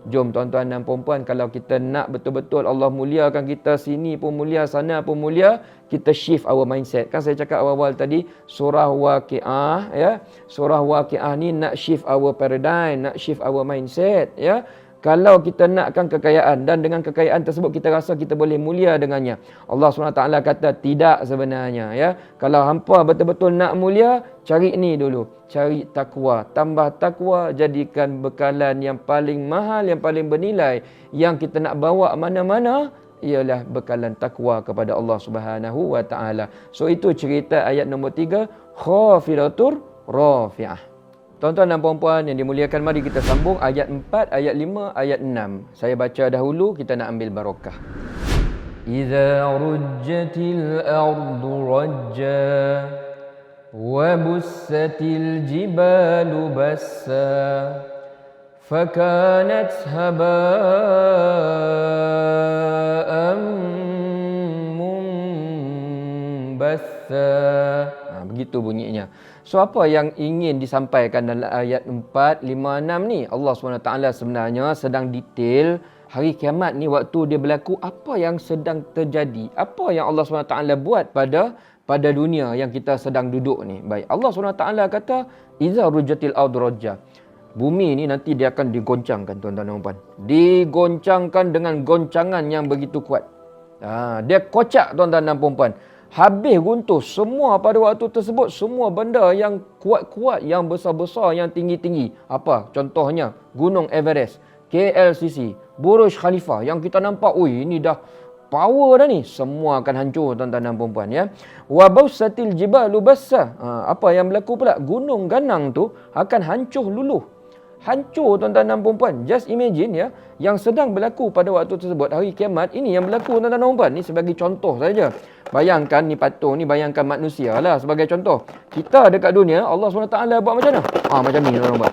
Jom tuan-tuan dan puan-puan, kalau kita nak betul-betul Allah muliakan kita, sini pun mulia, sana pun mulia, kita shift our mindset. Kan saya cakap awal-awal tadi, surah Waqiah ya. Surah Waqiah ni nak shift our paradigm, nak shift our mindset ya. Kalau kita nakkan kekayaan dan dengan kekayaan tersebut kita rasa kita boleh mulia dengannya, Allah SWT kata tidak sebenarnya ya. Kalau hampa betul-betul nak mulia, cari ni dulu, cari takwa. Tambah takwa, jadikan bekalan yang paling mahal, yang paling bernilai, yang kita nak bawa mana-mana ialah bekalan takwa kepada Allah Subhanahu wa taala. So itu cerita ayat nombor 3, khafidatur rafi'ah. Tuan-tuan dan puan-puan yang dimuliakan, mari kita sambung ayat 4, ayat 5, ayat 6. Saya baca dahulu, kita nak ambil barakah. Iza rujjatil ardu rajja wa bussatil jibalu bassa fakanat haba'an mumbassa. Begitu bunyinya. So apa yang ingin disampaikan dalam ayat 4, 5, 6 ni? Allah SWT sebenarnya sedang detail hari kiamat ni, waktu dia berlaku, apa yang sedang terjadi, apa yang Allah SWT buat pada dunia yang kita sedang duduk ni. Baik, Allah SWT kata iza rujjatil ardu rajja. Bumi ni nanti dia akan digoncangkan tuan-tuan dan puan. Digoncangkan dengan goncangan yang begitu kuat. Dia kocak tuan-tuan dan puan. Habis runtuh semua pada waktu tersebut, semua benda yang kuat-kuat, yang besar-besar, yang tinggi-tinggi. Apa? Contohnya Gunung Everest, KLCC, Burj Khalifa yang kita nampak, ini dah power dah ni. Semua akan hancur tuan-tuan dan puan-puan ya. Wa bausatil jibalu bassa. Apa yang berlaku pula? Gunung ganang tu akan hancur luluh. Hancur tuan-tuan dan puan-puan. Just imagine ya, yang sedang berlaku pada waktu tersebut, hari kiamat ini yang berlaku tuan-tuan dan puan-puan. Ni sebagai contoh saja. Bayangkan ni patung ni, bayangkan manusia lah sebagai contoh. Kita dekat dunia, Allah SWT buat macam mana? Macam ni tuan-tuan.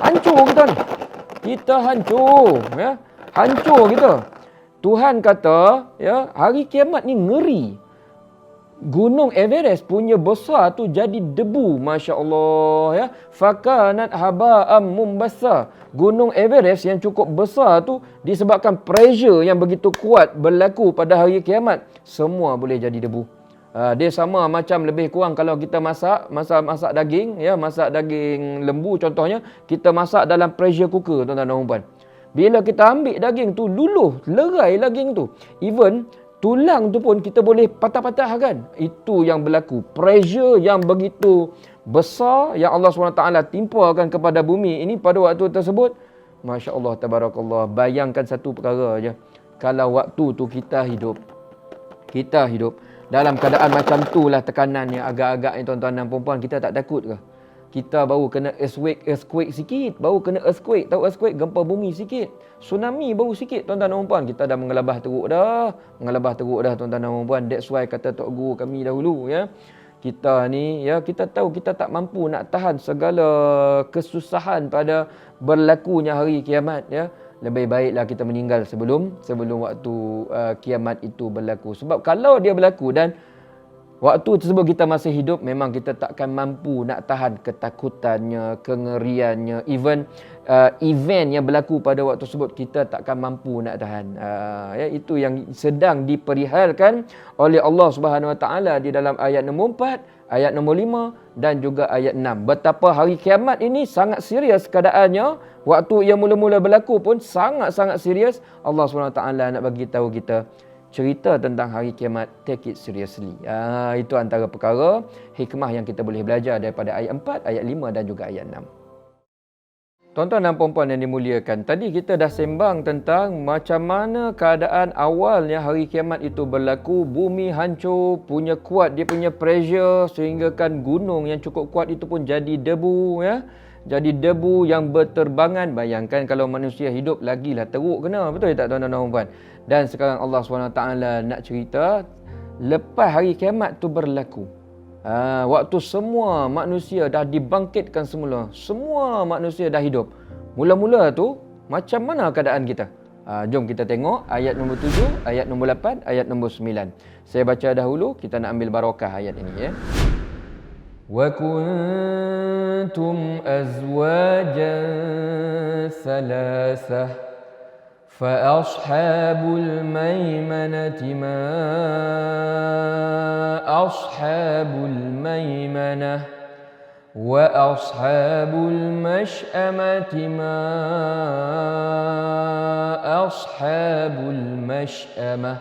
Hancur kita ni. Kita hancur ya. Hancur kita. Tuhan kata ya, hari kiamat ni ngeri. Gunung Everest punya besar tu jadi debu, masya-Allah ya. Fakanat haba'am mumbassa. Gunung Everest yang cukup besar tu disebabkan pressure yang begitu kuat berlaku pada hari kiamat, semua boleh jadi debu. Dia sama macam lebih kurang kalau kita masak daging, ya, masak daging lembu contohnya, kita masak dalam pressure cooker, tuan-tuan dan puan. Bila kita ambil daging tu, luluh, lerai daging tu. Even tulang tu pun kita boleh patah-patahkan. Itu yang berlaku. Pressure yang begitu besar yang Allah SWT timpakan kepada bumi ini pada waktu tersebut. Masya Allah, tabarakallah. Bayangkan satu perkara je. Kalau waktu tu kita hidup dalam keadaan macam tu lah, tekanan yang agak-agak ni tuan-tuan dan puan-puan, kita tak takut ke? Kita baru kena earthquake sikit, baru kena earthquake, tahu earthquake, gempa bumi sikit, tsunami baru sikit tuan-tuan dan puan-puan, kita dah mengelabah teruk dah tuan-tuan dan puan-puan. That's why kata tok guru kami dahulu, ya, kita ni, ya, kita tahu kita tak mampu nak tahan segala kesusahan pada berlakunya hari kiamat, ya. Lebih baiklah kita meninggal sebelum waktu kiamat itu berlaku. Sebab kalau dia berlaku dan waktu tersebut kita masih hidup, memang kita takkan mampu nak tahan ketakutannya, kengeriannya, even event yang berlaku pada waktu tersebut kita takkan mampu nak tahan. Ya, itu yang sedang diperihalkan oleh Allah Subhanahu Wa Taala di dalam ayat nombor 4, ayat nombor 5 dan juga ayat 6. Betapa hari kiamat ini sangat serius keadaannya. Waktu yang mula-mula berlaku pun sangat-sangat serius. Allah SWT nak bagi tahu kita cerita tentang hari kiamat, take it seriously. Itu antara perkara hikmah yang kita boleh belajar daripada ayat 4, ayat 5 dan juga ayat 6. Tuan-tuan dan puan-puan yang dimuliakan, tadi kita dah sembang tentang macam mana keadaan awalnya hari kiamat itu berlaku. Bumi hancur, punya kuat dia punya pressure sehingga kan gunung yang cukup kuat itu pun jadi debu, ya. Jadi debu yang berterbangan. Bayangkan kalau manusia hidup lagilah teruk kena. Betul tak tuan-tuan dan puan? Dan sekarang Allah SWT nak cerita lepas hari kiamat tu berlaku. Waktu semua manusia dah dibangkitkan semula. Semua manusia dah hidup. Mula-mula tu macam mana keadaan kita? Jom kita tengok ayat nombor 7, ayat nombor 8, ayat nombor 9. Saya baca dahulu, kita nak ambil barakah ayat ini, ya. وَكُنْتُمْ أَزْوَاجًا ثَلَاثَةً فَأَصْحَابُ الْمَيْمَنَةِ مَا أَصْحَابُ الْمَيْمَنَةِ وَأَصْحَابُ الْمَشْأَمَةِ مَا أَصْحَابُ الْمَشْأَمَةِ.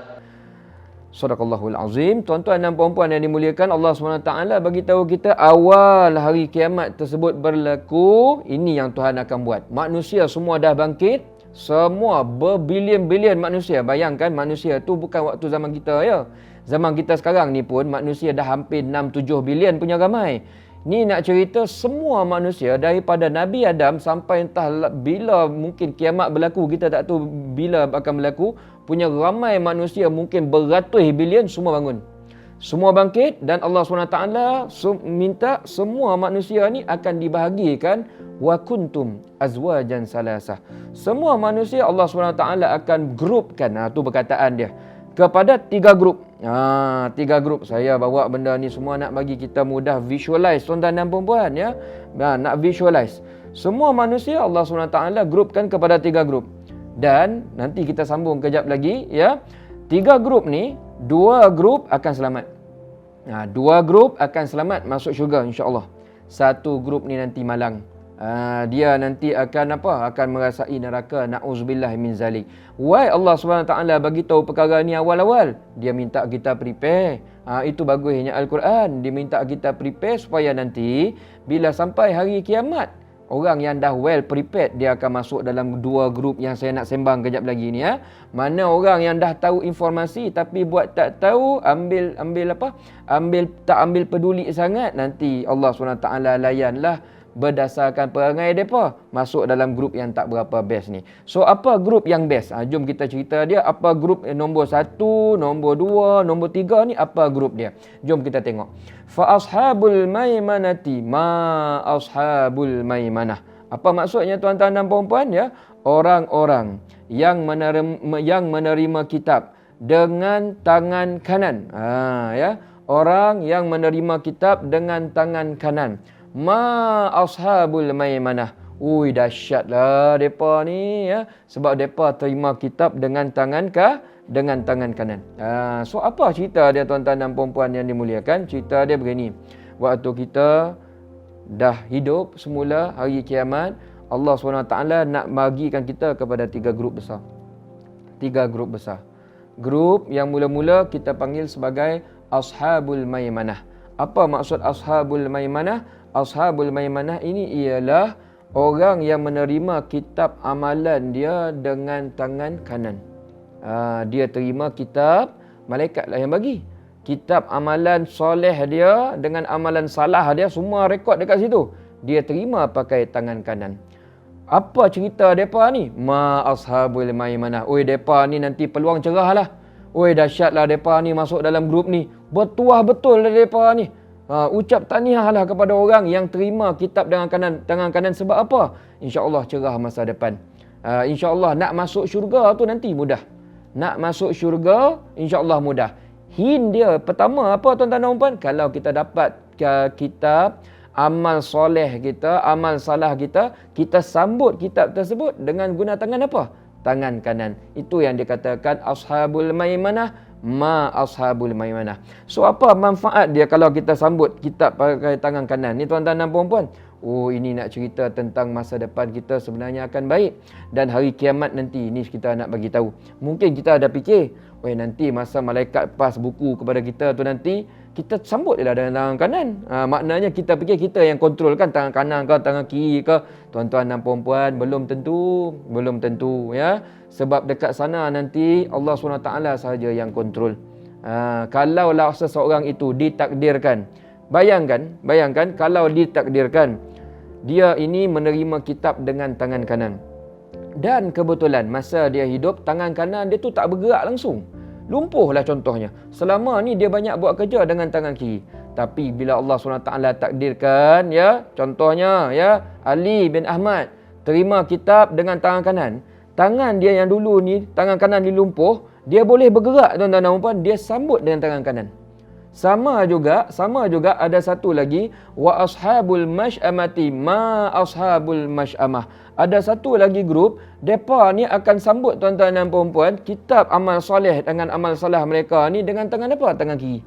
Sadaqallahul Azim. Tuan-tuan dan puan-puan yang dimuliakan, Allah SWT bagi tahu kita awal hari kiamat tersebut berlaku. Ini yang Tuhan akan buat. Manusia semua dah bangkit. Semua berbilion-bilion manusia. Bayangkan manusia tu bukan waktu zaman kita, ya. Zaman kita sekarang ni pun manusia dah hampir 6-7 bilion punya ramai. Ni nak cerita semua manusia daripada Nabi Adam sampai entah bila mungkin kiamat berlaku, kita tak tahu bila akan berlaku. Punya ramai manusia mungkin beratus bilion semua bangun. Semua bangkit dan Allah SWT minta semua manusia ni akan dibahagikan wa kuntum azwajan salasah. Semua manusia Allah SWT akan grupkan, tu perkataan dia, kepada 3 grup. 3 grup. Saya bawa benda ni semua nak bagi kita mudah visualize tuan-tuan dan puan-puan, ya. Nak visualize. Semua manusia Allah SWT grupkan kepada 3 grup. Dan nanti kita sambung kejap lagi, ya. 3 grup ni, 2 grup akan selamat. 2 grup akan selamat masuk syurga insya-Allah. 1 grup ni nanti malang. Dia nanti akan apa? Akan merasai neraka. Na'udzubillah min zalik. Why Allah SWT bagi tahu perkara ni awal-awal? Dia minta kita prepare. Itu bagusnya Al-Quran. Dia minta kita prepare supaya nanti bila sampai hari kiamat, orang yang dah well prepared, dia akan masuk dalam 2 grup yang saya nak sembang kejap lagi ni, ya. Mana orang yang dah tahu informasi tapi buat tak tahu, ambil tak ambil peduli sangat, nanti Allah SWT layanlah berdasarkan perangai mereka masuk dalam grup yang tak berapa best ni. So apa grup yang best? Jom kita cerita dia. Apa grup nombor 1, nombor 2, nombor 3 ni, apa grup dia? Jom kita tengok. Fa ashabul maimanati ma ashabul maimanah. Apa maksudnya tuan-tuan dan puan-puan, ya? Orang-orang yang menerima kitab dengan tangan kanan. Ya, orang yang menerima kitab dengan tangan kanan. Ma ashabul maimanah. Ui, dahsyatlah depa ni ya, sebab depa terima kitab dengan tangan kanan. So apa cerita dia tuan-tuan dan puan-puan yang dimuliakan? Cerita dia begini. Waktu kita dah hidup semula hari kiamat, Allah SWT nak bagikan kita kepada 3 grup besar. 3 grup besar. Grup yang mula-mula kita panggil sebagai Ashabul Maimanah. Apa maksud Ashabul Maimanah? Ashabul Maimanah ini ialah orang yang menerima kitab amalan dia dengan tangan kanan. Dia terima kitab, malaikat lah yang bagi. Kitab amalan soleh dia dengan amalan salah dia, semua rekod dekat situ. Dia terima pakai tangan kanan. Apa cerita mereka ni? Ma ashabul maimanah. Oi, mereka ni nanti peluang cerah lah. Oi, dahsyatlah mereka ni masuk dalam grup ni. Bertuah betul lah mereka ni. Ucap tahniah lah kepada orang yang terima kitab dengan tangan kanan. Sebab apa? InsyaAllah cerah masa depan. InsyaAllah nak masuk syurga tu nanti mudah. Nak masuk syurga insyaAllah mudah. Hin dia pertama apa tuan-tuan dan puan? Kalau kita dapat kitab amal soleh kita, amal salah kita, kita sambut kitab tersebut dengan guna tangan apa? Tangan kanan. Itu yang dikatakan Ashabul Maimanah. Ma ashabul maimanah. So apa manfaat dia kalau kita sambut kitab pakai tangan kanan? Ni tuan-tuan dan puan-puan. Oh, ini nak cerita tentang masa depan kita sebenarnya akan baik. Dan hari kiamat nanti, ni kita nak bagi tahu. Mungkin kita ada fikir, nanti masa malaikat pas buku kepada kita tu nanti, kita sambut je lah dengan tangan kanan. Maknanya kita fikir kita yang kontrol kan, tangan kanan ke, tangan kiri ke. Tuan-tuan dan puan-puan, belum tentu ya. Sebab dekat sana nanti Allah SWT sahaja yang kontrol. Kalaulah seseorang itu ditakdirkan, bayangkan kalau ditakdirkan dia ini menerima kitab dengan tangan kanan, dan kebetulan masa dia hidup tangan kanan dia tu tak bergerak langsung, lumpuhlah contohnya. Selama ni dia banyak buat kerja dengan tangan kiri. Tapi bila Allah SWT takdirkan ya, contohnya ya, Ali bin Ahmad terima kitab dengan tangan kanan. Tangan dia yang dulu ni, tangan kanan dia lumpuh, dia boleh bergerak tuan-tuan dan puan, dia sambut dengan tangan kanan. Sama juga ada satu lagi, wa ashabul masy'amati ma ashabul masy'amah. Ada satu lagi grup, depa ni akan sambut tuan-tuan dan puan-puan kitab amal soleh dengan amal salah mereka ni dengan tangan apa? Tangan kiri.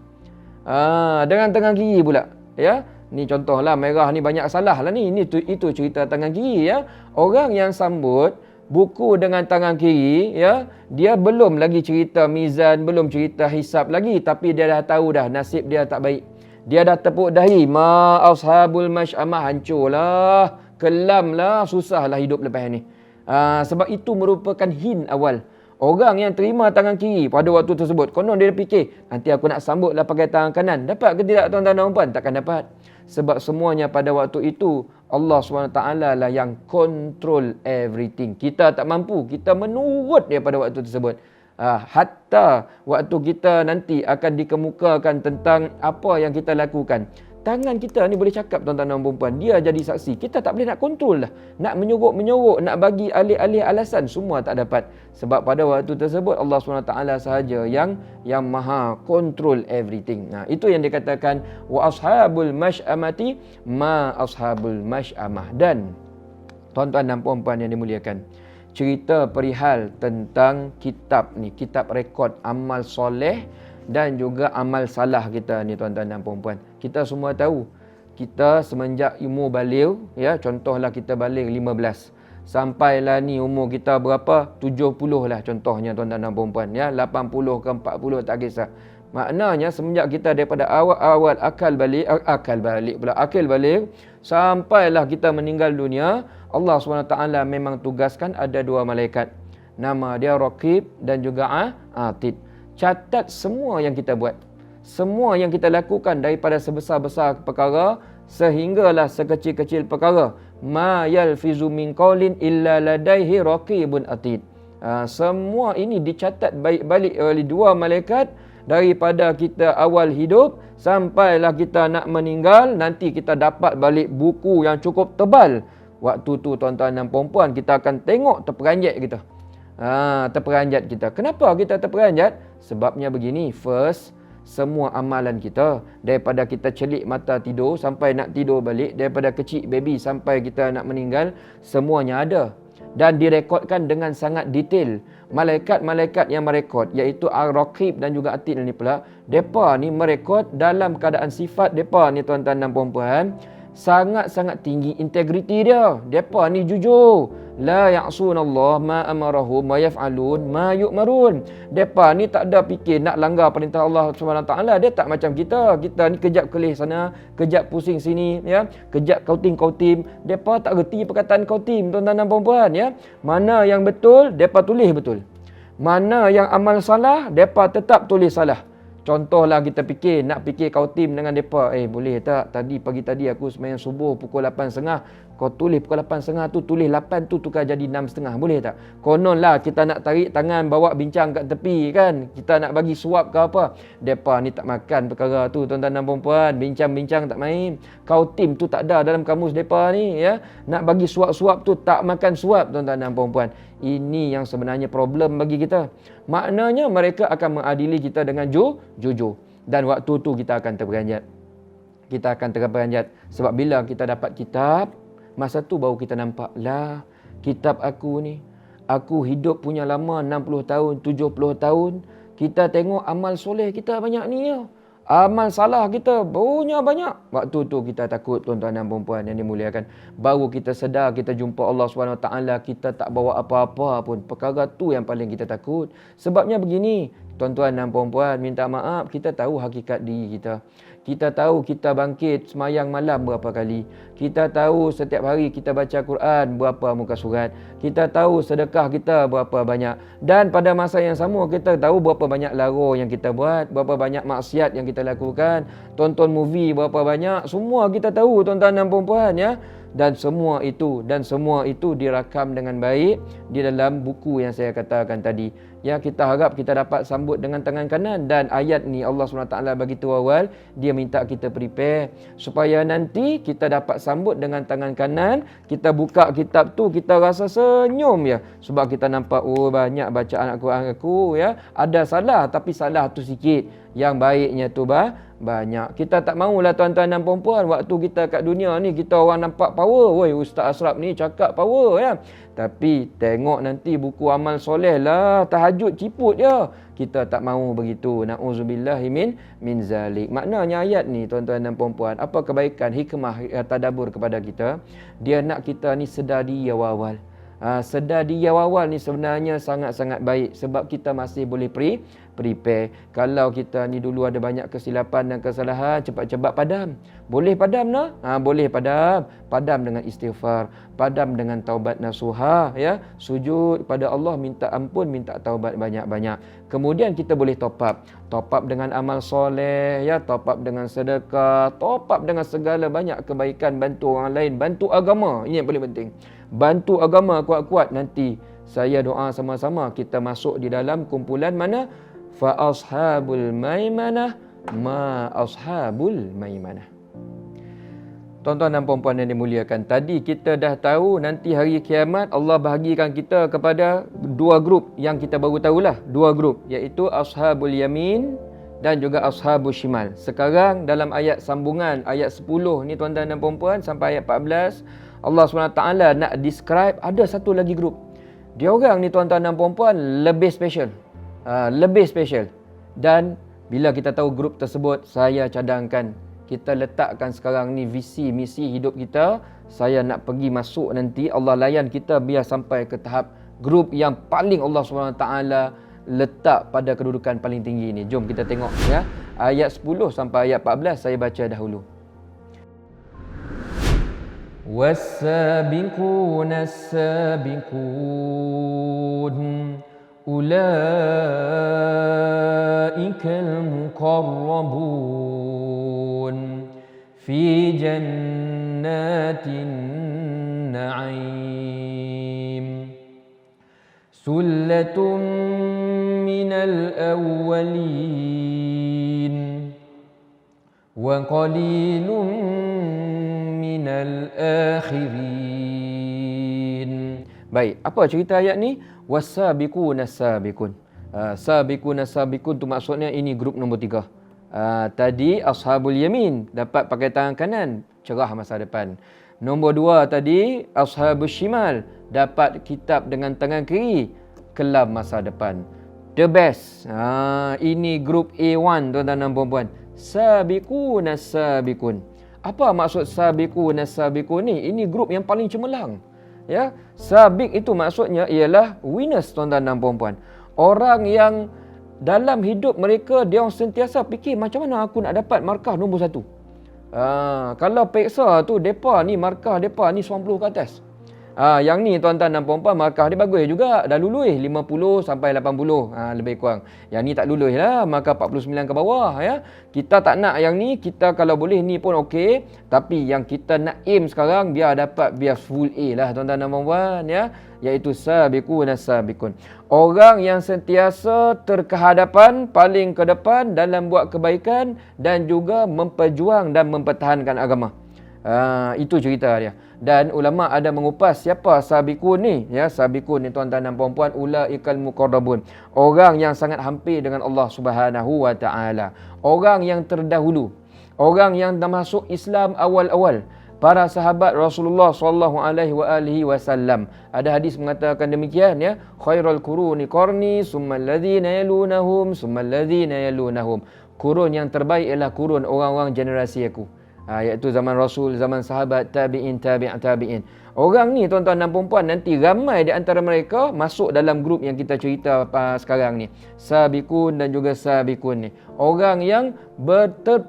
Dengan tangan kiri pula, ya. Ni contohlah merah ni banyak salah lah ni. Itu cerita tangan kiri ya. Orang yang sambut buku dengan tangan kiri ya, dia belum lagi cerita mizan, belum cerita hisab lagi, tapi dia dah tahu dah nasib dia tak baik. Dia dah tepuk dahi, ma ashabul masy'amah, hancurlah, kelamlah, susahlah hidup lepas ni. Sebab itu merupakan hin awal. Orang yang terima tangan kiri pada waktu tersebut, konon dia fikir, nanti aku nak sambutlah pakai tangan kanan. Dapat ke tidak tuan-tuan dan puan? Takkan dapat. Sebab semuanya pada waktu itu Allah SWT lah yang control everything. Kita tak mampu, kita menurut dia pada waktu tersebut. Hatta waktu kita nanti akan dikemukakan tentang apa yang kita lakukan, tangan kita ni boleh cakap tuan-tuan dan puan-puan. Dia jadi saksi. Kita tak boleh nak kontrol lah. Nak menyorok, nak bagi alih-alih alasan, semua tak dapat. Sebab pada waktu tersebut Allah SWT sahaja yang maha kontrol everything. Itu yang dikatakan wa ashabul masy'amati ma ashabul masy'amah. Dan tuan-tuan dan puan-puan yang dimuliakan, cerita perihal tentang kitab ni, kitab rekod amal soleh dan juga amal salah kita ni tuan-tuan dan puan-puan. Kita semua tahu, kita semenjak umur baligh ya, contohlah kita baligh 15, sampailah ni umur kita berapa? 70 lah contohnya tuan-tuan dan puan-puan ya, 80 ke 40 tak kisah. Maknanya semenjak kita daripada awal akal balik sampailah kita meninggal dunia, Allah SWT memang tugaskan ada 2 malaikat. Nama dia Raqib dan juga Atid. Catat semua yang kita buat, semua yang kita lakukan, daripada sebesar-besar perkara sehinggalah sekecil-kecil perkara. Ma yalfizu min qaulin illa ladaihi raqibun atid. Semua ini dicatat baik-balik oleh 2 malaikat daripada kita awal hidup sampailah kita nak meninggal. Nanti kita dapat balik buku yang cukup tebal. Waktu tu tuan-tuan dan puan-puan, kita akan tengok terperanjat kita. Terperanjat kita. Kenapa kita terperanjat? Sebabnya begini. First, semua amalan kita, daripada kita celik mata tidur sampai nak tidur balik, daripada kecil baby sampai kita nak meninggal, semuanya ada dan direkodkan dengan sangat detail. Malaikat-malaikat yang merekod, iaitu Ar-Raqib dan juga Atid ni pula, depa ni merekod dalam keadaan sifat depa ni tuan-tuan dan puan-puan sangat-sangat tinggi integriti dia. Depa ni jujur. La ya'sunallah ma amarahum wa yaf'alun ma yu'marun. Depa ni tak ada fikir nak langgar perintah Allah SWT. Dia tak macam kita. Kita ni kejap kelih sana, kejap pusing sini, ya. Kejap kautim. Depa tak reti perkataan kautim, tuan-tuan dan puan-puan, ya. Mana yang betul, depa tulis betul. Mana yang amal salah, depa tetap tulis salah. Contohlah kita nak fikir kautim dengan depa. Boleh tak? Pagi tadi aku sembahyang subuh pukul 8.30. Kau tulis pukul 8.30 tu, tulis 8 tu tukar jadi 6.30. Boleh tak? Kononlah kita nak tarik tangan bawa bincang kat tepi kan. Kita nak bagi suap ke apa. Depa ni tak makan perkara tu, tuan-tuan dan puan-puan. Bincang-bincang tak main. Kautim tu tak ada dalam kamus depa ni, ya. Nak bagi suap-suap tu tak makan suap, tuan-tuan dan puan-puan. Ini yang sebenarnya problem bagi kita. Maknanya mereka akan mengadili kita dengan jujur. Dan waktu tu kita akan terperanjat. Kita akan terperanjat. Sebab bila kita dapat kitab, masa tu baru kita nampak, lah, kitab aku ni, aku hidup punya lama 60 tahun, 70 tahun. Kita tengok amal soleh kita banyak ni, ya. Amal salah kita punya banyak. Waktu tu kita takut, tuan-tuan dan puan-puan yang dimuliakan. Baru kita sedar kita jumpa Allah SWT, kita tak bawa apa-apa pun. Perkara tu yang paling kita takut. Sebabnya begini, tuan-tuan dan puan-puan, minta maaf, kita tahu hakikat diri kita. Kita tahu kita bangkit semayang malam berapa kali. Kita tahu setiap hari kita baca Quran berapa muka surat. Kita tahu sedekah kita berapa banyak. Dan pada masa yang sama kita tahu berapa banyak lara yang kita buat, berapa banyak maksiat yang kita lakukan, tonton movie berapa banyak. Semua kita tahu, tuan-tuan dan puan-puan, ya. Dan semua itu dirakam dengan baik di dalam buku yang saya katakan tadi. Ya, kita harap kita dapat sambut dengan tangan kanan. Dan ayat ni Allah SWT bagi tahu awal, dia minta kita prepare supaya nanti kita dapat sambut dengan tangan kanan. Kita buka kitab tu, kita rasa senyum, ya. Sebab kita nampak, banyak bacaan Al-Quran aku, ya. Ada salah, tapi salah tu sikit. Yang baiknya tu banyak. Kita tak maulah, tuan-tuan dan puan-puan, waktu kita kat dunia ni kita orang nampak power. Woi, Ustaz Ashraf ni cakap power, ya. Tapi tengok nanti buku amal soleh lah, tahajud ciput je. Kita tak mahu begitu. Na'udzubillahi min zalik. Maknanya ayat ni, tuan-tuan dan puan-puan, apa kebaikan hikmah tadabbur kepada kita? Dia nak kita ni sedar di awal-awal. Sedar di awal ni sebenarnya sangat-sangat baik sebab kita masih boleh prepare. Kalau kita ni dulu ada banyak kesilapan dan kesalahan, cepat-cepat padam. Boleh padam nak? Boleh padam. Padam dengan istighfar, padam dengan taubat nasuha, ya. Sujud pada Allah, minta ampun, minta taubat banyak-banyak. Kemudian kita boleh top up. Top up dengan amal soleh, ya, top up dengan sedekah, top up dengan segala banyak kebaikan, bantu orang lain, bantu agama. Ini yang paling penting. Bantu agama kuat-kuat. Nanti saya doa sama-sama kita masuk di dalam kumpulan mana? Fa ashabul maimanah ma ashabul maimanah. Tuan-tuan dan puan-puan yang dimuliakan, tadi kita dah tahu nanti hari kiamat Allah bahagikan kita kepada dua grup yang kita baru tahulah, dua grup, iaitu ashabul yamin dan juga ashabul shimal. Sekarang dalam ayat sambungan ayat 10 ni, tuan-tuan dan puan-puan, sampai ayat 14, Allah SWT nak describe ada satu lagi grup. Dia orang ni, tuan-tuan dan puan-puan, lebih special. Lebih special. Dan bila kita tahu grup tersebut, saya cadangkan kita letakkan sekarang ni visi misi hidup kita. Saya nak pergi masuk nanti, Allah layan kita biar sampai ke tahap grup yang paling Allah SWT letak pada kedudukan paling tinggi ni. Jom kita tengok, ya. Ayat 10 sampai ayat 14 saya baca dahulu. والسابقون السابقون أولئك المقربون في جنات النعيم ثلة من الأولين وقليل minal akhirin. Baik, apa cerita ayat ni? Wasabiqun as-sabiqun. Sabiqun as-sabiqun tu maksudnya ini grup nombor 3. Tadi ashabul yamin dapat pakai tangan kanan, cerah masa depan. Nombor 2 tadi ashabul shimal dapat kitab dengan tangan kiri, kelam masa depan. The best. Ini grup A1 tuan-tuan dan puan-puan. Sabiqun as-sabiqun. Apa maksud sabiqun as-sabiqun ni? Ini grup yang paling cemerlang. Ya, sabiq itu maksudnya ialah winners tuan-tuan dan puan-puan. Orang yang dalam hidup mereka dia orang sentiasa fikir macam mana aku nak dapat markah nombor 1. Kalau peksa tu depa ni markah depa ni 90 ke atas. Yang ni tuan-tuan dan puan-puan markah dia bagus juga. Dah lulus 50 sampai 80 lebih kurang. Yang ni tak lulus lah, markah 49 ke bawah ya. Kita tak nak yang ni, kita kalau boleh ni pun okey. Tapi yang kita nak aim sekarang biar dapat full A lah tuan-tuan dan puan-puan ya. Iaitu sabiqun as-sabiqun. Orang yang sentiasa terkehadapan, paling ke depan dalam buat kebaikan dan juga memperjuang dan mempertahankan agama. Itu cerita dia. Dan ulama ada mengupas siapa sabiqun ni ya. Sabiqun ni tuan-tuan dan puan-puan, ulaikal muqarrabun, orang yang sangat hampir dengan Allah Subhanahu wa taala, orang yang terdahulu, orang yang dah masuk Islam awal-awal, para sahabat Rasulullah sallallahu alaihi wasallam. Ada hadis mengatakan demikian ya, khairul quruni qarni summal ladzina yalunahum summal ladzina yalunahum. Kurun yang terbaik ialah kurun orang-orang generasi aku. Iaitu zaman Rasul, zaman sahabat, tabi'in, tabi'in. Orang ni tuan-tuan dan puan-puan, nanti ramai di antara mereka masuk dalam grup yang kita cerita sekarang ni. Sabiqun dan juga sabiqun ni. Orang yang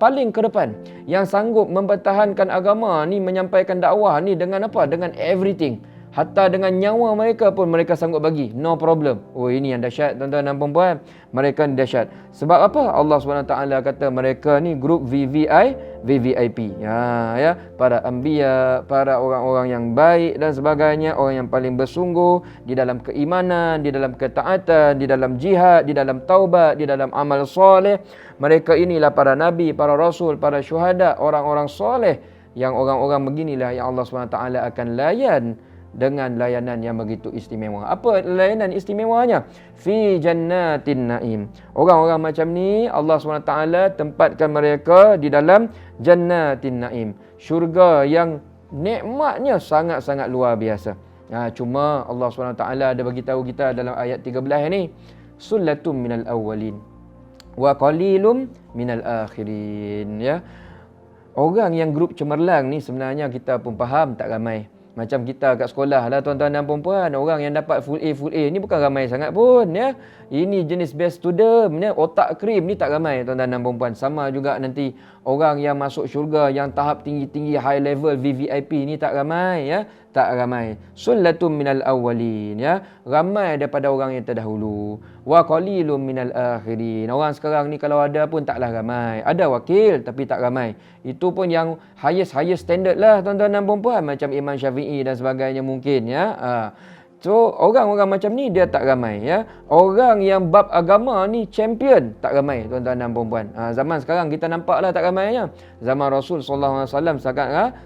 paling ke depan, yang sanggup mempertahankan agama ni, menyampaikan dakwah ni dengan apa? Dengan everything. Hatta dengan nyawa mereka pun mereka sanggup bagi. No problem. Oh, ini yang dahsyat tuan-tuan dan puan-puan. Mereka ni dahsyat. Sebab apa? Allah SWT kata mereka ni grup VVIP. Ya, para anbiya, para orang-orang yang baik dan sebagainya, orang yang paling bersungguh di dalam keimanan, di dalam ketaatan, di dalam jihad, di dalam taubat, di dalam amal soleh. Mereka inilah para nabi, para rasul, para syuhada, orang-orang soleh. Yang orang-orang beginilah yang Allah SWT akan layan dengan layanan yang begitu istimewa. Apa layanan istimewanya? Fi jannatin naim. Orang-orang macam ni Allah SWT tempatkan mereka di dalam jannatin naim, syurga yang nikmatnya sangat-sangat luar biasa. Cuma Allah SWT ada bagi tahu kita dalam ayat 13 ni, sullatum minal awwalin wa qalilum minal akhirin ya. Orang yang grup cemerlang ni sebenarnya kita pun faham tak ramai. Macam kita kat sekolah lah tuan-tuan dan puan-puan, orang yang dapat full A ni bukan ramai sangat pun ya. Ini jenis best student ya, otak krim ni tak ramai tuan-tuan dan puan-puan. Sama juga nanti orang yang masuk syurga yang tahap tinggi-tinggi high level VVIP ni tak ramai ya, tak ramai. Sullatum minal awwalin ya, ramai daripada orang yang terdahulu. Wa qalilum minal akhirin. Orang sekarang ni kalau ada pun taklah ramai. Ada wakil tapi tak ramai. Itu pun yang highest standard lah tuan-tuan dan puan-puan, macam Imam Syafi'i dan sebagainya mungkin ya. So orang-orang macam ni dia tak ramai ya. Orang yang bab agama ni champion tak ramai tuan-tuan dan puan-puan. Zaman sekarang kita nampaklah tak ramainya. Zaman Rasul sallallahu alaihi wasallam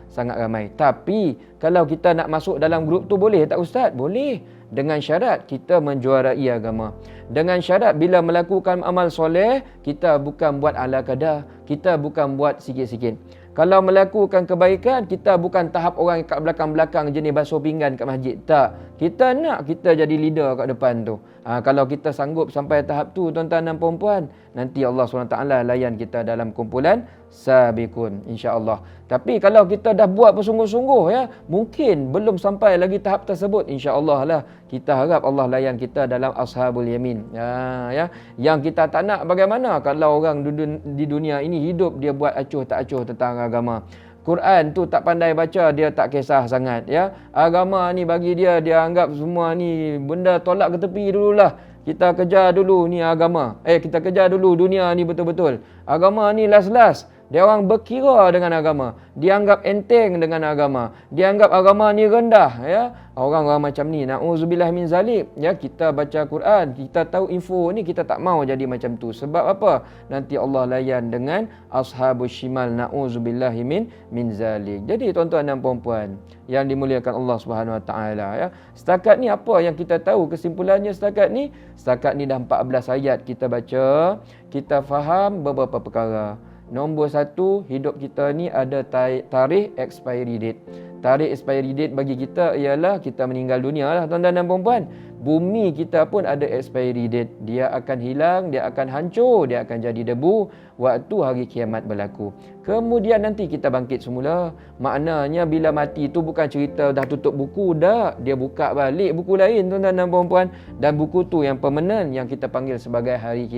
sangat ramai. Tapi kalau kita nak masuk dalam grup tu boleh tak ustaz? Boleh. Dengan syarat kita menjuarai agama. Dengan syarat bila melakukan amal soleh, kita bukan buat ala kadar, kita bukan buat sikit-sikit. Kalau melakukan kebaikan, kita bukan tahap orang kat belakang-belakang jenis basuh pinggan kat masjid. Tak. Kita nak kita jadi leader kat depan tu. Kalau kita sanggup sampai tahap tu tuan-tuan dan puan-puan, nanti Allah SWT layan kita dalam kumpulan sabiqun insya-Allah. Tapi kalau kita dah buat bersungguh-sungguh ya, mungkin belum sampai lagi tahap tersebut, insya-Allah lah kita harap Allah layan kita dalam ashabul yamin. Ya. Yang kita tak nak bagaimana kalau orang di dunia ini hidup dia buat acuh tak acuh tentang agama. Quran tu tak pandai baca, dia tak kisah sangat ya. Agama ni bagi dia anggap semua ni benda tolak ke tepi dululah. Kita kejar dulu ni agama. Kita kejar dulu dunia ni betul-betul. Agama ni last. Dia orang berkira dengan agama. Dianggap enteng dengan agama. Dianggap agama ni rendah. Ya. Orang-orang macam ni. Na'udzubillah min zalik. Ya, kita baca Quran. Kita tahu info ni. Kita tak mau jadi macam tu. Sebab apa? Nanti Allah layan dengan ashabus shimal. Na'udzubillah min zalik. Jadi tuan-tuan dan puan-puan yang dimuliakan Allah Subhanahu Wa Taala, ya. Setakat ni apa yang kita tahu kesimpulannya setakat ni? Setakat ni dah 14 ayat kita baca. Kita faham beberapa perkara. Nombor satu, hidup kita ni ada tarikh expiry date. Tarikh expiry date bagi kita ialah kita meninggal dunia lah tuan-tuan dan puan-puan. Bumi kita pun ada expiry date. Dia akan hilang, dia akan hancur, dia akan jadi debu waktu hari kiamat berlaku. Kemudian nanti kita bangkit semula. Maknanya bila mati tu bukan cerita dah tutup buku dah. Dia buka balik buku lain tuan-tuan dan puan-puan. Dan buku tu yang permanent yang kita panggil sebagai hari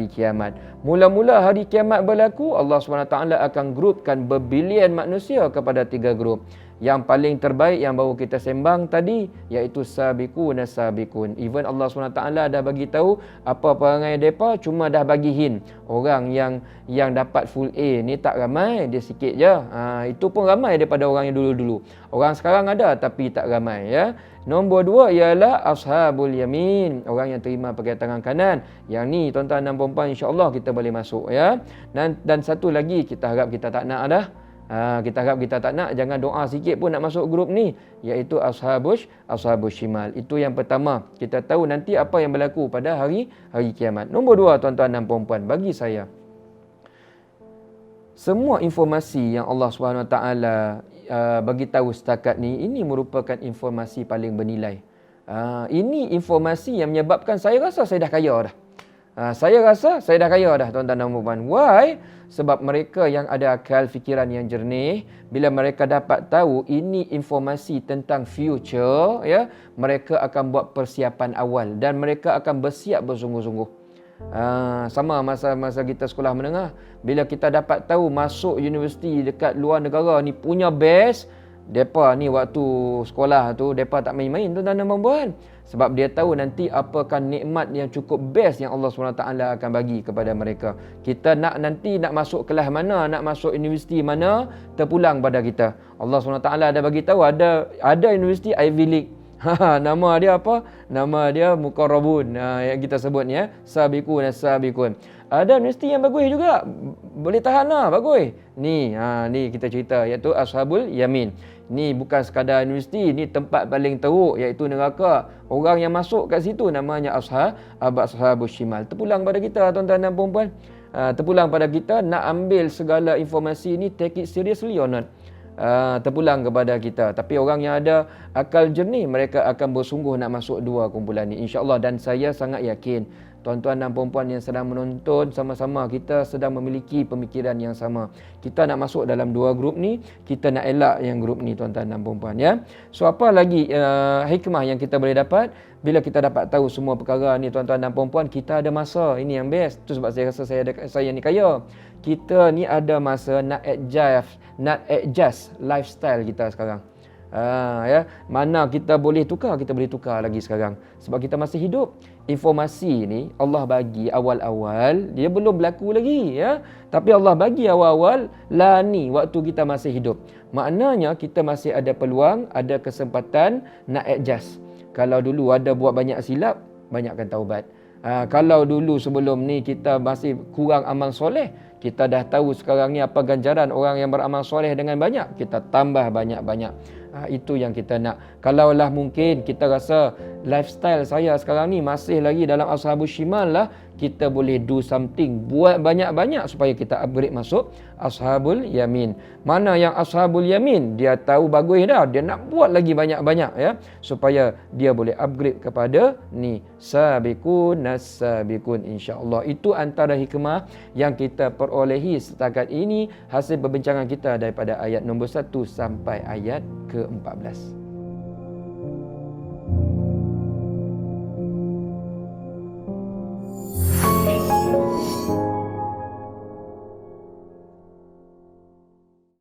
kiamat. Mula-mula hari kiamat berlaku, Allah SWT akan grupkan berbilion manusia kepada 3 grup. Yang paling terbaik yang baru kita sembang tadi iaitu sabiqun as-sabiqun. Even Allah SWT dah bagi tahu apa perangai depa, cuma dah bagi hint. Orang yang dapat full A ni tak ramai, dia sikit je. Itu pun ramai daripada orang yang dulu-dulu. Orang sekarang ada tapi tak ramai, ya. Nombor 2 ialah ashabul yamin, orang yang terima pakai tangan kanan. Yang ni tuan-tuan dan puan-puan, insya-Allah kita boleh masuk, ya. Dan satu lagi, kita harap kita tak nak dah. Kita harap kita tak nak, jangan doa sikit pun nak masuk grup ni, iaitu ashabus shimal. Itu yang pertama, kita tahu nanti apa yang berlaku pada hari kiamat. Nombor 2 tuan-tuan dan puan-puan, bagi saya semua informasi yang Allah SWT bagi tahu setakat ni, ini merupakan informasi paling bernilai. Ini informasi yang menyebabkan saya rasa saya dah kaya dah. Saya rasa saya dah kaya dah tuan-tuan dan puan-puan. Why? Sebab mereka yang ada akal fikiran yang jernih, bila mereka dapat tahu ini informasi tentang future, ya, mereka akan buat persiapan awal dan mereka akan bersiap bersungguh-sungguh. Sama masa kita sekolah menengah, bila kita dapat tahu masuk universiti dekat luar negara ni punya best, depa ni waktu sekolah tu depa tak main-main tuan-tuan dan puan-puan. Sebab dia tahu nanti apakah nikmat yang cukup best yang Allah SWT akan bagi kepada mereka. Kita nanti nak masuk kelas mana, nak masuk universiti mana, terpulang pada kita. Allah SWT dah bagi tahu ada universiti Ivy League. Nama dia apa? Nama dia Muqarrabun, yang kita sebut ni, ya, sabiqun as-sabiqun. Ada universiti yang bagus juga, boleh tahan lah, bagus. Ni kita cerita, iaitu ashabul yamin. Ni bukan sekadar universiti, ni tempat paling teruk, iaitu neraka. Orang yang masuk kat situ namanya ashabus shimal. Terpulang pada kita tuan-tuan dan puan-puan. Terpulang pada kita nak ambil segala informasi ni, take it seriously or not. Terpulang kepada kita. Tapi orang yang ada akal jernih, mereka akan bersungguh nak masuk 2 kumpulan ni, insya-Allah. Dan saya sangat yakin tuan-tuan dan puan-puan yang sedang menonton, sama-sama kita sedang memiliki pemikiran yang sama. Kita nak masuk dalam 2 grup ni, kita nak elak yang grup ni tuan-tuan dan puan-puan, ya. So apa lagi hikmah yang kita boleh dapat bila kita dapat tahu semua perkara ni tuan-tuan dan puan-puan? Kita ada masa, ini yang best. Tu sebab saya rasa saya ni kaya. Kita ni ada masa nak adjust lifestyle kita sekarang. Ya, mana kita boleh tukar lagi sekarang. Sebab kita masih hidup. Informasi ni Allah bagi awal-awal, dia belum berlaku lagi, ya. Tapi Allah bagi awal-awal lah ni waktu kita masih hidup. Maknanya kita masih ada peluang, ada kesempatan nak adjust. Kalau dulu ada buat banyak silap, banyakkan taubat. Kalau dulu sebelum ni kita masih kurang amal soleh, kita dah tahu sekarang ni apa ganjaran orang yang beramal soleh dengan banyak, kita tambah banyak-banyak. Itu yang kita nak. Kalaulah mungkin kita rasa lifestyle saya sekarang ni masih lagi dalam ashabus shimal lah, kita boleh do something, buat banyak-banyak supaya kita upgrade masuk ashabul yamin. Mana yang ashabul yamin, dia tahu bagus dah, dia nak buat lagi banyak-banyak, ya, supaya dia boleh upgrade kepada ni sabiqun as-sabiqun, insya-Allah. Itu antara hikmah yang kita perolehi setakat ini hasil perbincangan kita daripada ayat nombor 1 sampai ayat ke-14.